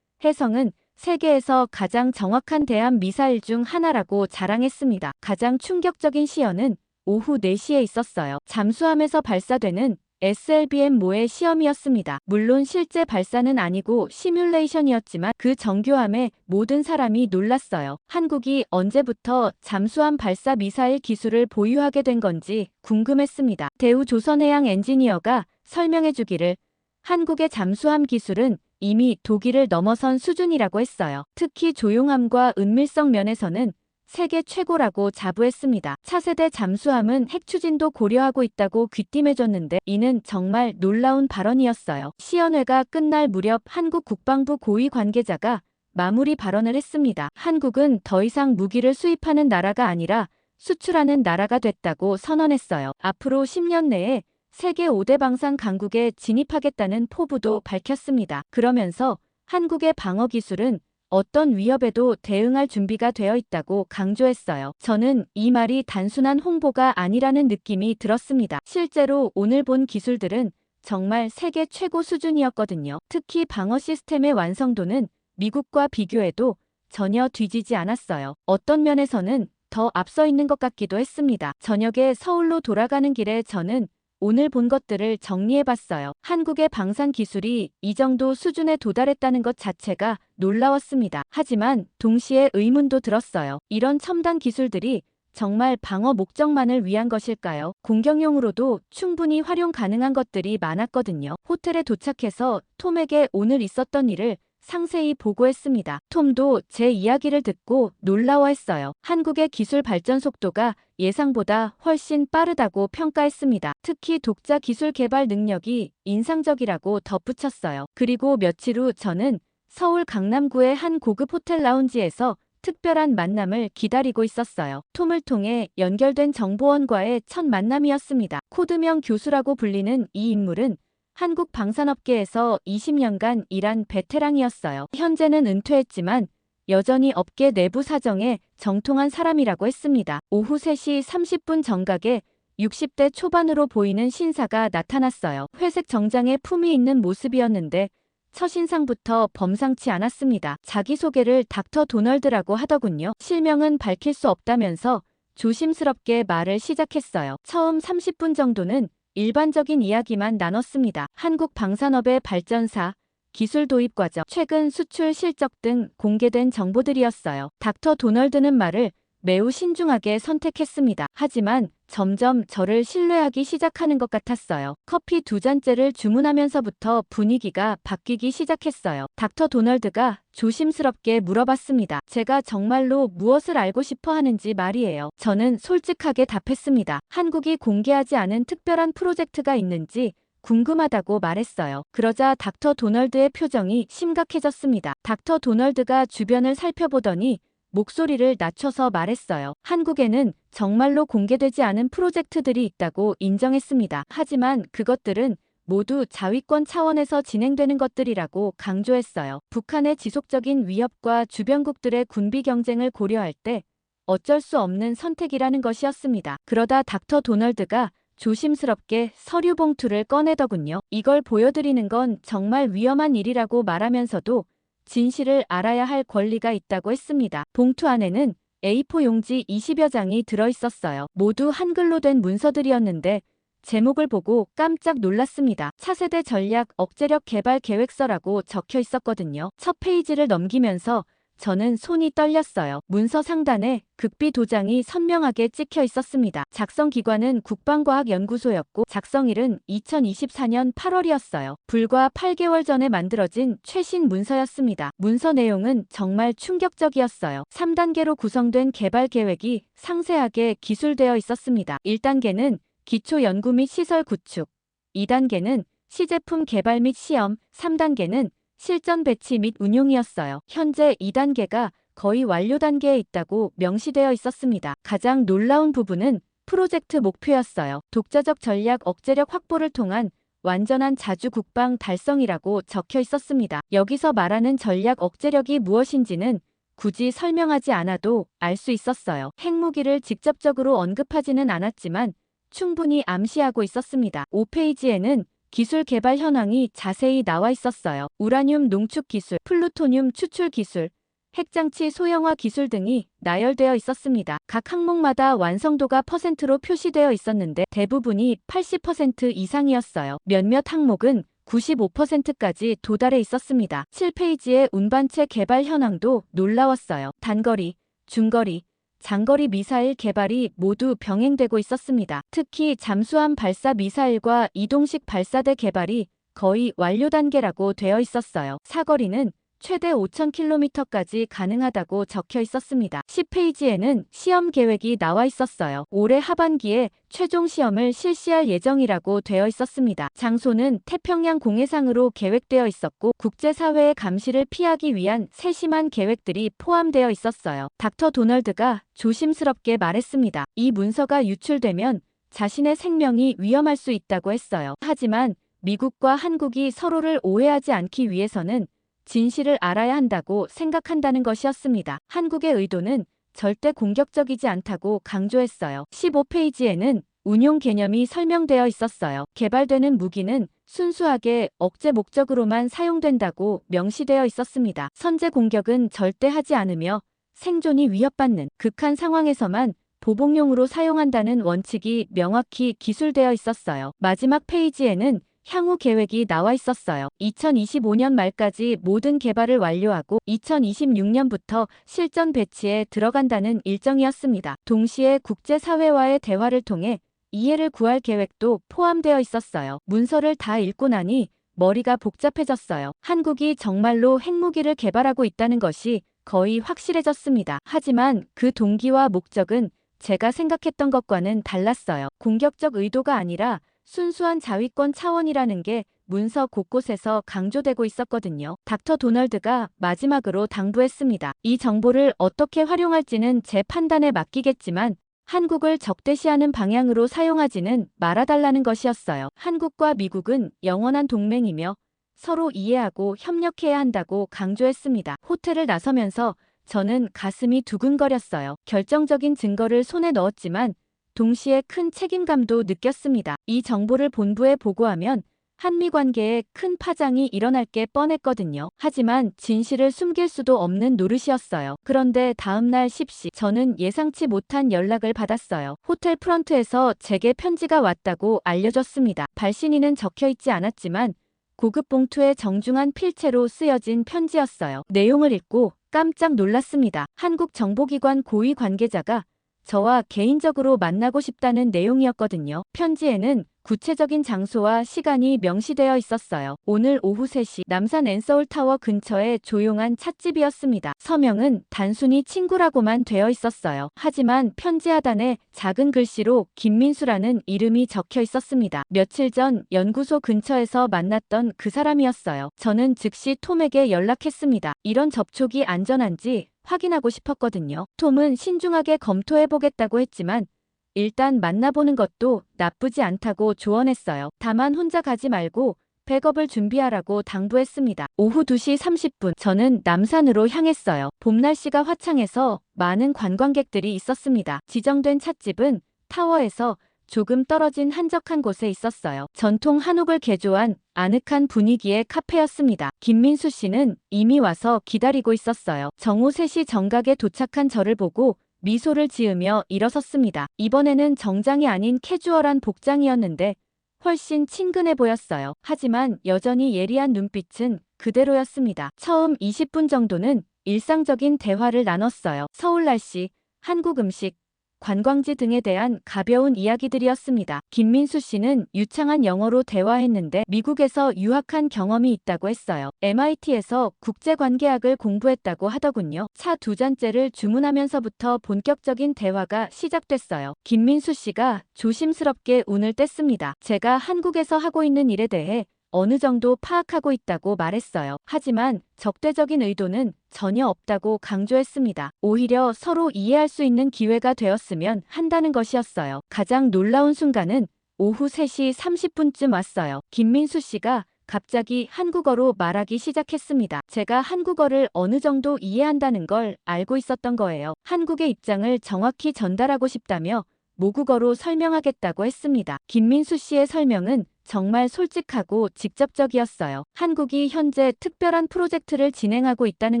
해성은 세계에서 가장 정확한 대함 미사일 중 하나라고 자랑했습니다. 가장 충격적인 시연은 오후 4시에 있었어요. 잠수함에서 발사되는 SLBM-모의 시험이었습니다. 물론 실제 발사는 아니고 시뮬레이션이었지만 그 정교함에 모든 사람이 놀랐어요. 한국이 언제부터 잠수함 발사 미사일 기술을 보유하게 된 건지 궁금했습니다. 대우 조선해양 엔지니어가 설명해주기를 한국의 잠수함 기술은 이미 독일을 넘어선 수준이라고 했어요. 특히 조용함과 은밀성 면에서는 세계 최고라고 자부했습니다. 차세대 잠수함은 핵 추진도 고려하고 있다고 귀띔해줬는데 이는 정말 놀라운 발언이었어요. 시연회가 끝날 무렵 한국 국방부 고위 관계자가 마무리 발언을 했습니다. 한국은 더 이상 무기를 수입하는 나라가 아니라 수출하는 나라가 됐다고 선언했어요. 앞으로 10년 내에 세계 5대 방산 강국에 진입하겠다는 포부도 밝혔습니다. 그러면서 한국의 방어 기술은 어떤 위협에도 대응할 준비가 되어 있다고 강조했어요. 저는 이 말이 단순한 홍보가 아니라는 느낌이 들었습니다. 실제로 오늘 본 기술들은 정말 세계 최고 수준이었거든요. 특히 방어 시스템의 완성도는 미국과 비교해도 전혀 뒤지지 않았어요. 어떤 면에서는 더 앞서 있는 것 같기도 했습니다. 저녁에 서울로 돌아가는 길에 저는 오늘 본 것들을 정리해봤어요. 한국의 방산 기술이 이 정도 수준에 도달했다는 것 자체가 놀라웠습니다. 하지만 동시에 의문도 들었어요. 이런 첨단 기술들이 정말 방어 목적만을 위한 것일까요? 공격용으로도 충분히 활용 가능한 것들이 많았거든요. 호텔에 도착해서 톰에게 오늘 있었던 일을 상세히 보고했습니다. 톰도 제 이야기를 듣고 놀라워했어요. 한국의 기술 발전 속도가 예상보다 훨씬 빠르다고 평가했습니다. 특히 독자 기술 개발 능력이 인상적이라고 덧붙였어요. 그리고 며칠 후 저는 서울 강남구의 한 고급 호텔 라운지에서 특별한 만남을 기다리고 있었어요. 톰을 통해 연결된 정보원과의 첫 만남이었습니다. 코드명 교수라고 불리는 이 인물은 한국 방산업계에서 20년간 일한 베테랑이었어요. 현재는 은퇴했지만 여전히 업계 내부 사정에 정통한 사람이라고 했습니다. 오후 3시 30분 정각에 60대 초반으로 보이는 신사가 나타났어요. 회색 정장에 품이 있는 모습이었는데 첫인상부터 범상치 않았습니다. 자기소개를 닥터 도널드라고 하더군요. 실명은 밝힐 수 없다면서 조심스럽게 말을 시작했어요. 처음 30분 정도는 일반적인 이야기만 나눴습니다. 한국 방산업의 발전사, 기술 도입 과정, 최근 수출 실적 등 공개된 정보들이었어요. 닥터 도널드는 말을 매우 신중하게 선택했습니다. 하지만 점점 저를 신뢰하기 시작하는 것 같았어요. 커피 2잔째를 주문하면서부터 분위기가 바뀌기 시작했어요. 닥터 도널드가 조심스럽게 물어봤습니다. 제가 정말로 무엇을 알고 싶어 하는지 말이에요. 저는 솔직하게 답했습니다. 한국이 공개하지 않은 특별한 프로젝트가 있는지 궁금하다고 말했어요. 그러자 닥터 도널드의 표정이 심각해졌습니다. 닥터 도널드가 주변을 살펴보더니 목소리를 낮춰서 말했어요. 한국에는 정말로 공개되지 않은 프로젝트들이 있다고 인정했습니다. 하지만 그것들은 모두 자위권 차원에서 진행되는 것들이라고 강조했어요. 북한의 지속적인 위협과 주변국들의 군비 경쟁을 고려할 때 어쩔 수 없는 선택이라는 것이었습니다. 그러다 닥터 도널드가 조심스럽게 서류 봉투를 꺼내더군요. 이걸 보여드리는 건 정말 위험한 일이라고 말하면서도 진실을 알아야 할 권리가 있다고 했습니다. 봉투 안에는 A4 용지 20여 장이 들어있었어요. 모두 한글로 된 문서들이었는데 제목을 보고 깜짝 놀랐습니다. 차세대 전략 억제력 개발 계획서라고 적혀 있었거든요. 첫 페이지를 넘기면서 저는 손이 떨렸어요. 문서 상단에 극비 도장이 선명하게 찍혀 있었습니다. 작성 기관은 국방과학연구소였고 작성일은 2024년 8월이었어요. 불과 8개월 전에 만들어진 최신 문서였습니다. 문서 내용은 정말 충격적이었어요. 3단계로 구성된 개발 계획이 상세하게 기술되어 있었습니다. 1단계는 기초 연구 및 시설 구축, 2단계는 시제품 개발 및 시험, 3단계는 실전 배치 및 운용이었어요. 현재 2단계가 거의 완료 단계에 있다고 명시되어 있었습니다. 가장 놀라운 부분은 프로젝트 목표였어요. 독자적 전략 억제력 확보를 통한 완전한 자주 국방 달성이라고 적혀 있었습니다. 여기서 말하는 전략 억제력이 무엇인지는 굳이 설명하지 않아도 알 수 있었어요. 핵무기를 직접적으로 언급하지는 않았지만 충분히 암시하고 있었습니다. 5페이지에는 기술 개발 현황이 자세히 나와 있었어요. 우라늄 농축 기술, 플루토늄 추출 기술, 핵장치 소형화 기술 등이 나열되어 있었습니다. 각 항목마다 완성도가 퍼센트로 표시되어 있었는데 대부분이 80% 이상이었어요. 몇몇 항목은 95%까지 도달해 있었습니다. 7페이지의 운반체 개발 현황도 놀라웠어요. 단거리, 중거리, 장거리 미사일 개발이 모두 병행되고 있었습니다. 특히 잠수함 발사 미사일과 이동식 발사대 개발이 거의 완료 단계라고 되어 있었어요. 사거리는 최대 5,000km까지 가능하다고 적혀 있었습니다. 10페이지에는 시험 계획이 나와 있었어요. 올해 하반기에 최종 시험을 실시할 예정이라고 되어 있었습니다. 장소는 태평양 공해상으로 계획되어 있었고 국제사회의 감시를 피하기 위한 세심한 계획들이 포함되어 있었어요. 닥터 도널드가 조심스럽게 말했습니다. 이 문서가 유출되면 자신의 생명이 위험할 수 있다고 했어요. 하지만 미국과 한국이 서로를 오해하지 않기 위해서는 진실을 알아야 한다고 생각한다는 것이었습니다. 한국의 의도는 절대 공격적이지 않다고 강조했어요. 15페이지에는 운용 개념이 설명되어 있었어요. 개발되는 무기는 순수하게 억제 목적으로만 사용된다고 명시되어 있었습니다. 선제 공격은 절대 하지 않으며 생존이 위협받는 극한 상황에서만 보복용으로 사용한다는 원칙이 명확히 기술되어 있었어요. 마지막 페이지에는 향후 계획이 나와 있었어요. 2025년 말까지 모든 개발을 완료하고 2026년부터 실전 배치에 들어간다는 일정이었습니다. 동시에 국제사회와의 대화를 통해 이해를 구할 계획도 포함되어 있었어요. 문서를 다 읽고 나니 머리가 복잡해졌어요. 한국이 정말로 핵무기를 개발하고 있다는 것이 거의 확실해졌습니다. 하지만 그 동기와 목적은 제가 생각했던 것과는 달랐어요. 공격적 의도가 아니라 순수한 자위권 차원이라는 게 문서 곳곳에서 강조되고 있었거든요. 닥터 도널드가 마지막으로 당부했습니다. 이 정보를 어떻게 활용할지는 제 판단에 맡기겠지만 한국을 적대시하는 방향으로 사용하지는 말아달라는 것이었어요. 한국과 미국은 영원한 동맹이며 서로 이해하고 협력해야 한다고 강조했습니다. 호텔을 나서면서 저는 가슴이 두근거렸어요. 결정적인 증거를 손에 넣었지만 동시에 큰 책임감도 느꼈습니다. 이 정보를 본부에 보고하면 한미 관계에 큰 파장이 일어날 게 뻔했거든요. 하지만 진실을 숨길 수도 없는 노릇이었어요. 그런데 다음날 10시 저는 예상치 못한 연락을 받았어요. 호텔 프런트에서 제게 편지가 왔다고 알려줬습니다. 발신인은 적혀있지 않았지만 고급 봉투에 정중한 필체로 쓰여진 편지였어요. 내용을 읽고 깜짝 놀랐습니다. 한국 정보기관 고위 관계자가 저와 개인적으로 만나고 싶다는 내용이었거든요. 편지에는 구체적인 장소와 시간이 명시되어 있었어요. 오늘 오후 3시 남산 앤서울타워 근처의 조용한 찻집이었습니다. 서명은 단순히 친구라고만 되어 있었어요. 하지만 편지 하단에 작은 글씨로 김민수라는 이름이 적혀 있었습니다. 며칠 전 연구소 근처에서 만났던 그 사람이었어요. 저는 즉시 톰에게 연락했습니다. 이런 접촉이 안전한지 확인하고 싶었거든요. 톰은 신중하게 검토해보겠다고 했지만 일단 만나보는 것도 나쁘지 않다고 조언했어요. 다만 혼자 가지 말고 백업을 준비하라고 당부했습니다. 오후 2시 30분 저는 남산으로 향했어요. 봄 날씨가 화창해서 많은 관광객들이 있었습니다. 지정된 찻집은 타워에서 조금 떨어진 한적한 곳에 있었어요. 전통 한옥을 개조한 아늑한 분위기의 카페였습니다. 김민수 씨는 이미 와서 기다리고 있었어요. 정오 3시 정각에 도착한 저를 보고 미소를 지으며 일어섰습니다. 이번에는 정장이 아닌 캐주얼한 복장이었는데 훨씬 친근해 보였어요. 하지만 여전히 예리한 눈빛은 그대로였습니다. 처음 20분 정도는 일상적인 대화를 나눴어요. 서울 날씨, 한국 음식, 관광지 등에 대한 가벼운 이야기들이었습니다. 김민수 씨는 유창한 영어로 대화했는데 미국에서 유학한 경험이 있다고 했어요. MIT에서 국제관계학을 공부했다고 하더군요. 차 2잔째를 주문하면서부터 본격적인 대화가 시작됐어요. 김민수 씨가 조심스럽게 운을 뗐습니다. 제가 한국에서 하고 있는 일에 대해 어느 정도 파악하고 있다고 말했어요. 하지만 적대적인 의도는 전혀 없다고 강조했습니다. 오히려 서로 이해할 수 있는 기회가 되었으면 한다는 것이었어요. 가장 놀라운 순간은 오후 3시 30분쯤 왔어요. 김민수 씨가 갑자기 한국어로 말하기 시작했습니다. 제가 한국어를 어느 정도 이해한다는 걸 알고 있었던 거예요. 한국의 입장을 정확히 전달하고 싶다며 모국어로 설명하겠다고 했습니다. 김민수 씨의 설명은 정말 솔직하고 직접적이었어요. 한국이 현재 특별한 프로젝트를 진행하고 있다는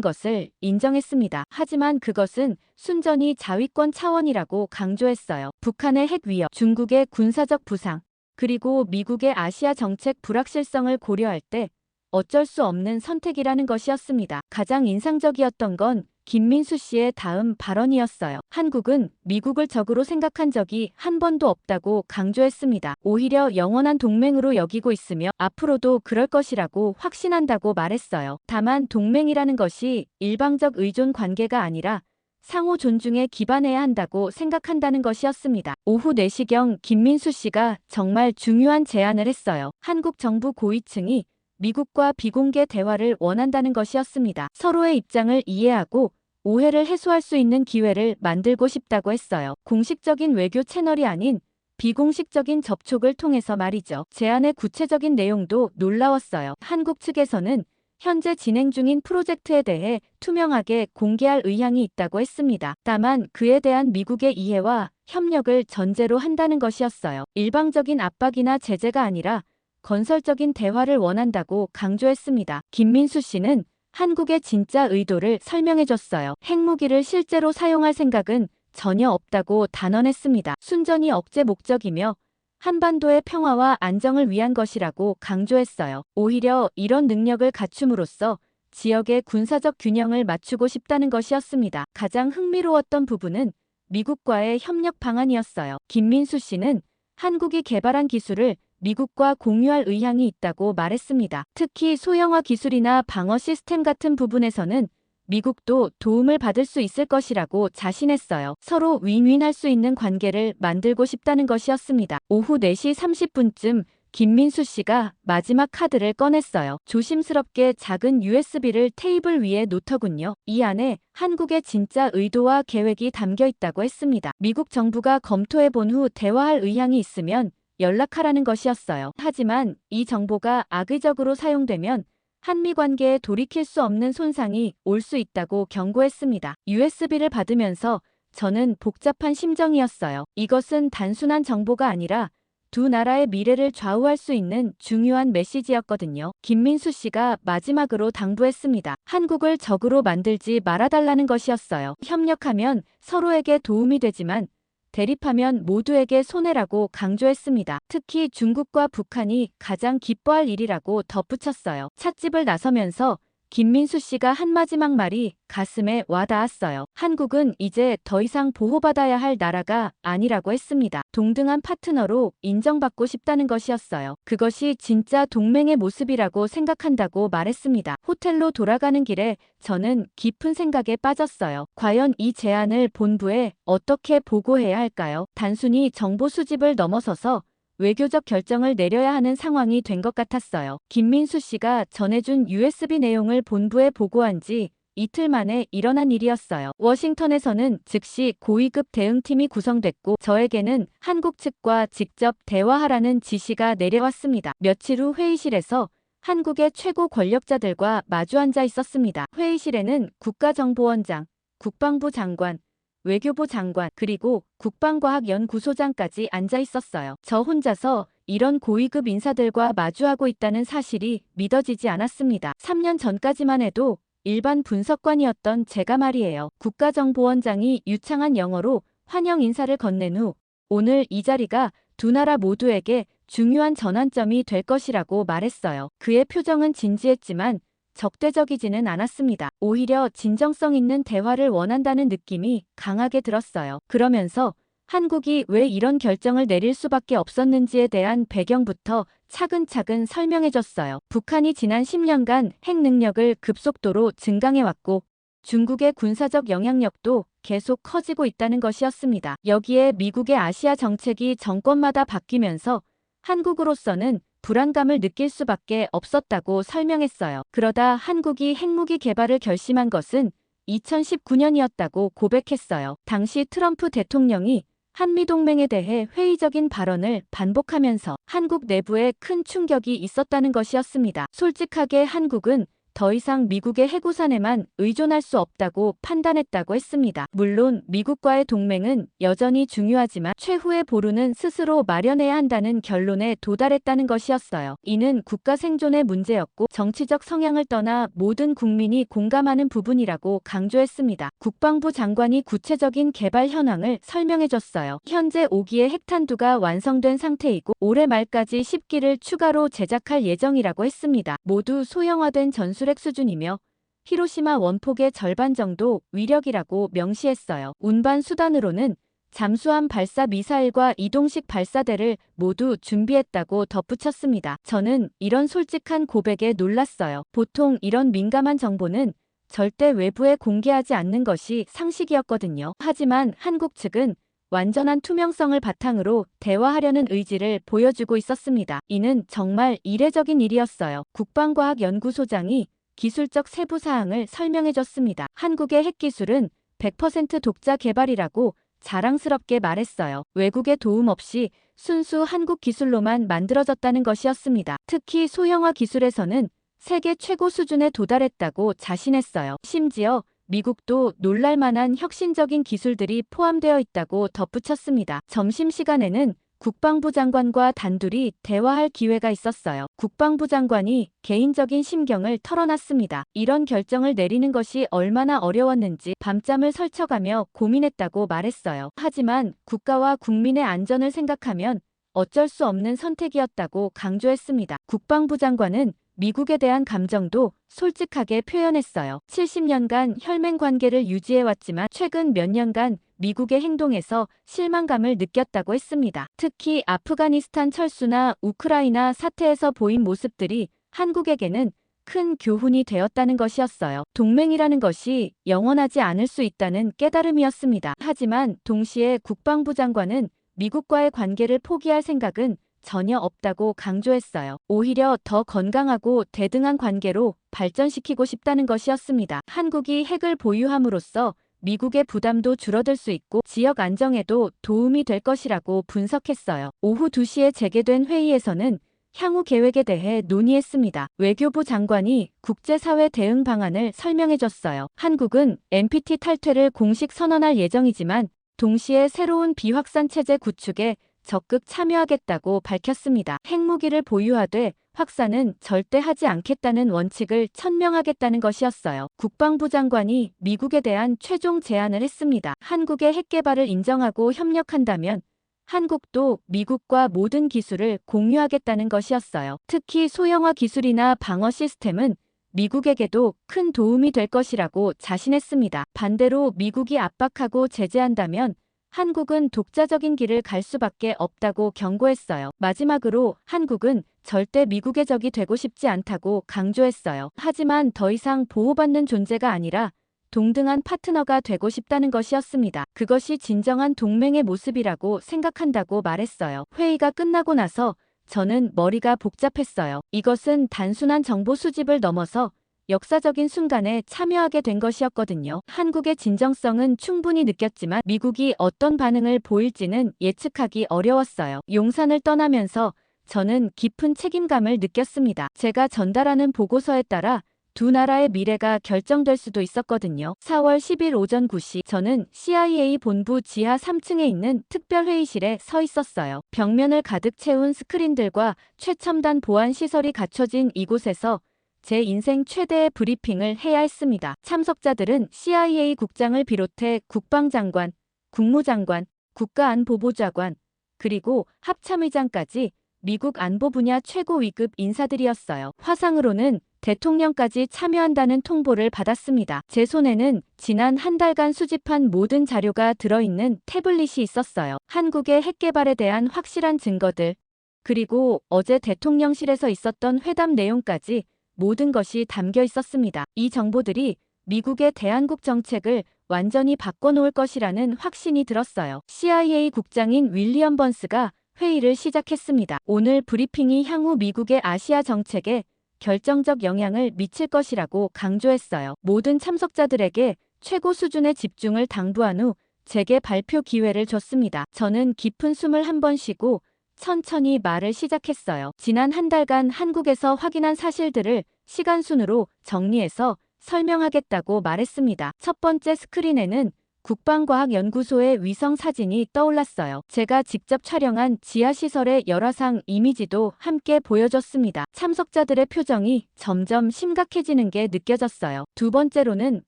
것을 인정했습니다. 하지만 그것은 순전히 자위권 차원이라고 강조했어요. 북한의 핵 위협, 중국의 군사적 부상, 그리고 미국의 아시아 정책 불확실성을 고려할 때 어쩔 수 없는 선택이라는 것이었습니다. 가장 인상적이었던 건 김민수 씨의 다음 발언이었어요. 한국은 미국을 적으로 생각한 적이 한 번도 없다고 강조했습니다. 오히려 영원한 동맹으로 여기고 있으며 앞으로도 그럴 것이라고 확신한다고 말했어요. 다만 동맹이라는 것이 일방적 의존 관계가 아니라 상호 존중에 기반해야 한다고 생각한다는 것이었습니다. 오후 4시경 김민수 씨가 정말 중요한 제안을 했어요. 한국 정부 고위층이 미국과 비공개 대화를 원한다는 것이었습니다. 서로의 입장을 이해하고 오해를 해소할 수 있는 기회를 만들고 싶다고 했어요. 공식적인 외교 채널이 아닌 비공식적인 접촉을 통해서 말이죠. 제안의 구체적인 내용도 놀라웠어요. 한국 측에서는 현재 진행 중인 프로젝트에 대해 투명하게 공개할 의향이 있다고 했습니다. 다만 그에 대한 미국의 이해와 협력을 전제로 한다는 것이었어요. 일방적인 압박이나 제재가 아니라 건설적인 대화를 원한다고 강조했습니다. 김민수 씨는 한국의 진짜 의도를 설명해줬어요. 핵무기를 실제로 사용할 생각은 전혀 없다고 단언했습니다. 순전히 억제 목적이며 한반도의 평화와 안정을 위한 것이라고 강조했어요. 오히려 이런 능력을 갖춤으로써 지역의 군사적 균형을 맞추고 싶다는 것이었습니다. 가장 흥미로웠던 부분은 미국과의 협력 방안이었어요. 김민수 씨는 한국이 개발한 기술을 미국과 공유할 의향이 있다고 말했습니다. 특히 소형화 기술이나 방어 시스템 같은 부분에서는 미국도 도움을 받을 수 있을 것이라고 자신했어요. 서로 윈윈할 수 있는 관계를 만들고 싶다는 것이었습니다. 오후 4시 30분쯤 김민수 씨가 마지막 카드를 꺼냈어요. 조심스럽게 작은 USB를 테이블 위에 놓더군요. 이 안에 한국의 진짜 의도와 계획이 담겨 있다고 했습니다. 미국 정부가 검토해본 후 대화할 의향이 있으면 연락하라는 것이었어요. 하지만 이 정보가 악의적으로 사용되면 한미 관계에 돌이킬 수 없는 손상이 올 수 있다고 경고했습니다. USB를 받으면서 저는 복잡한 심정이었어요. 이것은 단순한 정보가 아니라 두 나라의 미래를 좌우할 수 있는 중요한 메시지였거든요. 김민수 씨가 마지막으로 당부했습니다. 한국을 적으로 만들지 말아달라는 것이었어요. 협력하면 서로에게 도움이 되지만 대립하면 모두에게 손해라고 강조했습니다. 특히 중국과 북한이 가장 기뻐할 일이라고 덧붙였어요. 찻집을 나서면서 김민수 씨가 한 마지막 말이 가슴에 와닿았어요. 한국은 이제 더 이상 보호받아야 할 나라가 아니라고 했습니다. 동등한 파트너로 인정받고 싶다는 것이었어요. 그것이 진짜 동맹의 모습이라고 생각한다고 말했습니다. 호텔로 돌아가는 길에 저는 깊은 생각에 빠졌어요. 과연 이 제안을 본부에 어떻게 보고해야 할까요? 단순히 정보 수집을 넘어서서 외교적 결정을 내려야 하는 상황이 된 것 같았어요. 김민수 씨가 전해준 USB 내용을 본부에 보고한 지 이틀 만에 일어난 일이었어요. 워싱턴에서는 즉시 고위급 대응팀이 구성됐고 저에게는 한국 측과 직접 대화하라는 지시가 내려왔습니다. 며칠 후 회의실에서 한국의 최고 권력자들과 마주 앉아 있었습니다. 회의실에는 국가정보원장, 국방부 장관, 외교부 장관, 그리고 국방과학연구소장까지 앉아 있었어요. 저 혼자서 이런 고위급 인사들과 마주하고 있다는 사실이 믿어지지 않았습니다. 3년 전까지만 해도 일반 분석관이었던 제가 말이에요. 국가정보원장이 유창한 영어로 환영 인사를 건넨 후 오늘 이 자리가 두 나라 모두에게 중요한 전환점이 될 것이라고 말했어요. 그의 표정은 진지했지만 적대적이지는 않았습니다. 오히려 진정성 있는 대화를 원한다는 느낌이 강하게 들었어요. 그러면서 한국이 왜 이런 결정을 내릴 수밖에 없었는지에 대한 배경부터 차근차근 설명해줬어요. 북한이 지난 10년간 핵 능력을 급속도로 증강해왔고 중국의 군사적 영향력도 계속 커지고 있다는 것이었습니다. 여기에 미국의 아시아 정책이 정권마다 바뀌면서 한국으로서는 불안감을 느낄 수밖에 없었다고 설명했어요. 그러다 한국이 핵무기 개발을 결심한 것은 2019년이었다고 고백했어요. 당시 트럼프 대통령이 한미동맹에 대해 회의적인 발언을 반복하면서 한국 내부에 큰 충격이 있었다는 것이었습니다. 솔직하게 한국은 더 이상 미국의 해구산에만 의존할 수 없다고 판단했다고 했습니다. 물론 미국과의 동맹은 여전히 중요하지만 최후의 보루는 스스로 마련해야 한다는 결론에 도달했다는 것이었어요. 이는 국가 생존의 문제였고 정치적 성향을 떠나 모든 국민이 공감하는 부분이라고 강조했습니다. 국방부 장관이 구체적인 개발 현황을 설명해줬어요. 현재 5기의 핵탄두가 완성된 상태이고 올해 말까지 10기를 추가로 제작할 예정이라고 했습니다. 모두 소형화된 전술핵 수준이며 히로시마 원폭의 절반 정도 위력이라고 명시했어요. 운반 수단으로는 잠수함 발사 미사일과 이동식 발사대를 모두 준비했다고 덧붙였습니다. 저는 이런 솔직한 고백에 놀랐어요. 보통 이런 민감한 정보는 절대 외부에 공개하지 않는 것이 상식이었거든요. 하지만 한국 측은 완전한 투명성을 바탕으로 대화하려는 의지를 보여주고 있었습니다. 이는 정말 이례적인 일이었어요. 국방과학연구소장이 기술적 세부 사항을 설명해줬습니다. 한국의 핵기술은 100% 독자 개발이라고 자랑스럽게 말했어요. 외국의 도움 없이 순수 한국 기술로만 만들어졌다는 것이었습니다. 특히 소형화 기술에서는 세계 최고 수준에 도달했다고 자신했어요. 심지어 미국도 놀랄만한 혁신적인 기술들이 포함되어 있다고 덧붙였습니다. 점심시간에는 국방부 장관과 단둘이 대화할 기회가 있었어요. 국방부 장관이 개인적인 심경을 털어놨습니다. 이런 결정을 내리는 것이 얼마나 어려웠는지 밤잠을 설쳐가며 고민했다고 말했어요. 하지만 국가와 국민의 안전을 생각하면 어쩔 수 없는 선택이었다고 강조했습니다. 국방부 장관은 미국에 대한 감정도 솔직하게 표현했어요. 70년간 혈맹 관계를 유지해왔지만 최근 몇 년간 미국의 행동에서 실망감을 느꼈다고 했습니다. 특히 아프가니스탄 철수나 우크라이나 사태에서 보인 모습들이 한국에게는 큰 교훈이 되었다는 것이었어요. 동맹이라는 것이 영원하지 않을 수 있다는 깨달음이었습니다. 하지만 동시에 국방부 장관은 미국과의 관계를 포기할 생각은 전혀 없다고 강조했어요. 오히려 더 건강하고 대등한 관계로 발전시키고 싶다는 것이었습니다. 한국이 핵을 보유함으로써 미국의 부담도 줄어들 수 있고 지역 안정에도 도움이 될 것이라고 분석했어요. 오후 2시에 재개된 회의에서는 향후 계획에 대해 논의했습니다. 외교부 장관이 국제사회 대응 방안을 설명해줬어요. 한국은 NPT 탈퇴를 공식 선언할 예정이지만 동시에 새로운 비확산 체제 구축에 적극 참여하겠다고 밝혔습니다. 핵무기를 보유하되 확산은 절대 하지 않겠다는 원칙을 천명하겠다는 것이었어요. 국방부 장관이 미국에 대한 최종 제안을 했습니다. 한국의 핵 개발을 인정하고 협력한다면 한국도 미국과 모든 기술을 공유하겠다는 것이었어요. 특히 소형화 기술이나 방어 시스템은 미국에게도 큰 도움이 될 것이라고 자신했습니다. 반대로 미국이 압박하고 제재한다면 한국은 독자적인 길을 갈 수밖에 없다고 경고했어요. 마지막으로 한국은 절대 미국의 적이 되고 싶지 않다고 강조했어요. 하지만 더 이상 보호받는 존재가 아니라 동등한 파트너가 되고 싶다는 것이었습니다. 그것이 진정한 동맹의 모습이라고 생각한다고 말했어요. 회의가 끝나고 나서 저는 머리가 복잡했어요. 이것은 단순한 정보 수집을 넘어서 역사적인 순간에 참여하게 된 것이었거든요. 한국의 진정성은 충분히 느꼈지만 미국이 어떤 반응을 보일지는 예측하기 어려웠어요. 용산을 떠나면서 저는 깊은 책임감을 느꼈습니다. 제가 전달하는 보고서에 따라 두 나라의 미래가 결정될 수도 있었거든요. 4월 10일 오전 9시 저는 CIA 본부 지하 3층에 있는 특별회의실에 서 있었어요. 벽면을 가득 채운 스크린들과 최첨단 보안 시설이 갖춰진 이곳에서 제 인생 최대의 브리핑을 해야 했습니다. 참석자들은 CIA 국장을 비롯해 국방장관, 국무장관, 국가안보보좌관, 그리고 합참의장까지 미국 안보 분야 최고 위급 인사들이었어요. 화상으로는 대통령까지 참여한다는 통보를 받았습니다. 제 손에는 지난 한 달간 수집한 모든 자료가 들어있는 태블릿이 있었어요. 한국의 핵 개발에 대한 확실한 증거들, 그리고 어제 대통령실에서 있었던 회담 내용까지 모든 것이 담겨 있었습니다. 이 정보들이 미국의 대한국 정책을 완전히 바꿔놓을 것이라는 확신이 들었어요. CIA 국장인 윌리엄 번스가 회의를 시작했습니다. 오늘 브리핑이 향후 미국의 아시아 정책에 결정적 영향을 미칠 것이라고 강조했어요. 모든 참석자들에게 최고 수준의 집중을 당부한 후 제게 발표 기회를 줬습니다. 저는 깊은 숨을 한 번 쉬고 천천히 말을 시작했어요. 지난 한 달간 한국에서 확인한 사실들을 시간순으로 정리해서 설명하겠다고 말했습니다. 첫 번째 스크린에는 국방과학연구소의 위성 사진이 떠올랐어요. 제가 직접 촬영한 지하시설의 열화상 이미지도 함께 보여줬습니다. 참석자들의 표정이 점점 심각해지는 게 느껴졌어요. 두 번째로는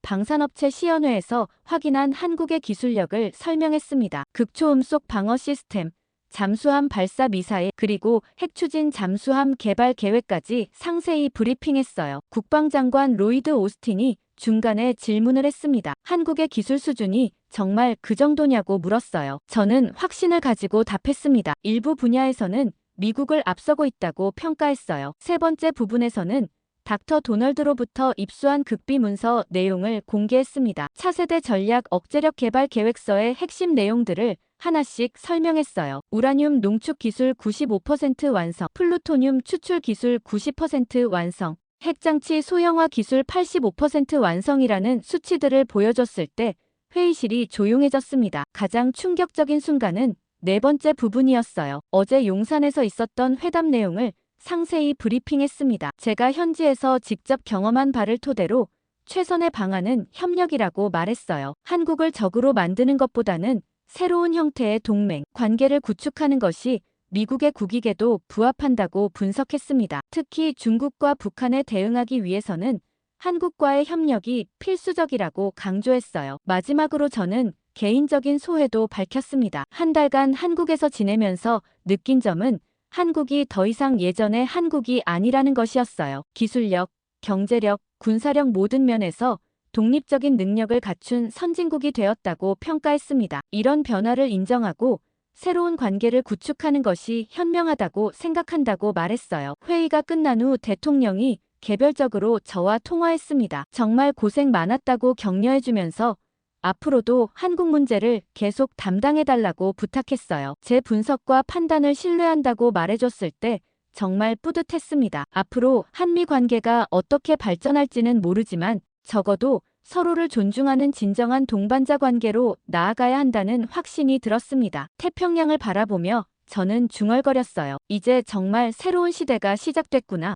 방산업체 시연회에서 확인한 한국의 기술력을 설명했습니다. 극초음속 방어 시스템, 잠수함 발사 미사일, 그리고 핵추진 잠수함 개발 계획까지 상세히 브리핑했어요. 국방장관 로이드 오스틴이 중간에 질문을 했습니다. 한국의 기술 수준이 정말 그 정도냐고 물었어요. 저는 확신을 가지고 답했습니다. 일부 분야에서는 미국을 앞서고 있다고 평가했어요. 세 번째 부분에서는 닥터 도널드로부터 입수한 극비 문서 내용을 공개했습니다. 차세대 전략 억제력 개발 계획서의 핵심 내용들을 하나씩 설명했어요. 우라늄 농축 기술 95% 완성, 플루토늄 추출 기술 90% 완성, 핵장치 소형화 기술 85% 완성이라는 수치들을 보여줬을 때 회의실이 조용해졌습니다. 가장 충격적인 순간은 네 번째 부분이었어요. 어제 용산에서 있었던 회담 내용을 상세히 브리핑했습니다. 제가 현지에서 직접 경험한 바를 토대로 최선의 방안은 협력이라고 말했어요. 한국을 적으로 만드는 것보다는 새로운 형태의 동맹, 관계를 구축하는 것이 미국의 국익에도 부합한다고 분석했습니다. 특히 중국과 북한에 대응하기 위해서는 한국과의 협력이 필수적이라고 강조했어요. 마지막으로 저는 개인적인 소회도 밝혔습니다. 한 달간 한국에서 지내면서 느낀 점은 한국이 더 이상 예전의 한국이 아니라는 것이었어요. 기술력, 경제력, 군사력 모든 면에서 독립적인 능력을 갖춘 선진국이 되었다고 평가했습니다. 이런 변화를 인정하고 새로운 관계를 구축하는 것이 현명하다고 생각한다고 말했어요. 회의가 끝난 후 대통령이 개별적으로 저와 통화했습니다. 정말 고생 많았다고 격려해주면서 앞으로도 한국 문제를 계속 담당해달라고 부탁했어요. 제 분석과 판단을 신뢰한다고 말해줬을 때 정말 뿌듯했습니다. 앞으로 한미 관계가 어떻게 발전할지는 모르지만 적어도 서로를 존중하는 진정한 동반자 관계로 나아가야 한다는 확신이 들었습니다. 태평양을 바라보며 저는 중얼거렸어요. 이제 정말 새로운 시대가 시작됐구나.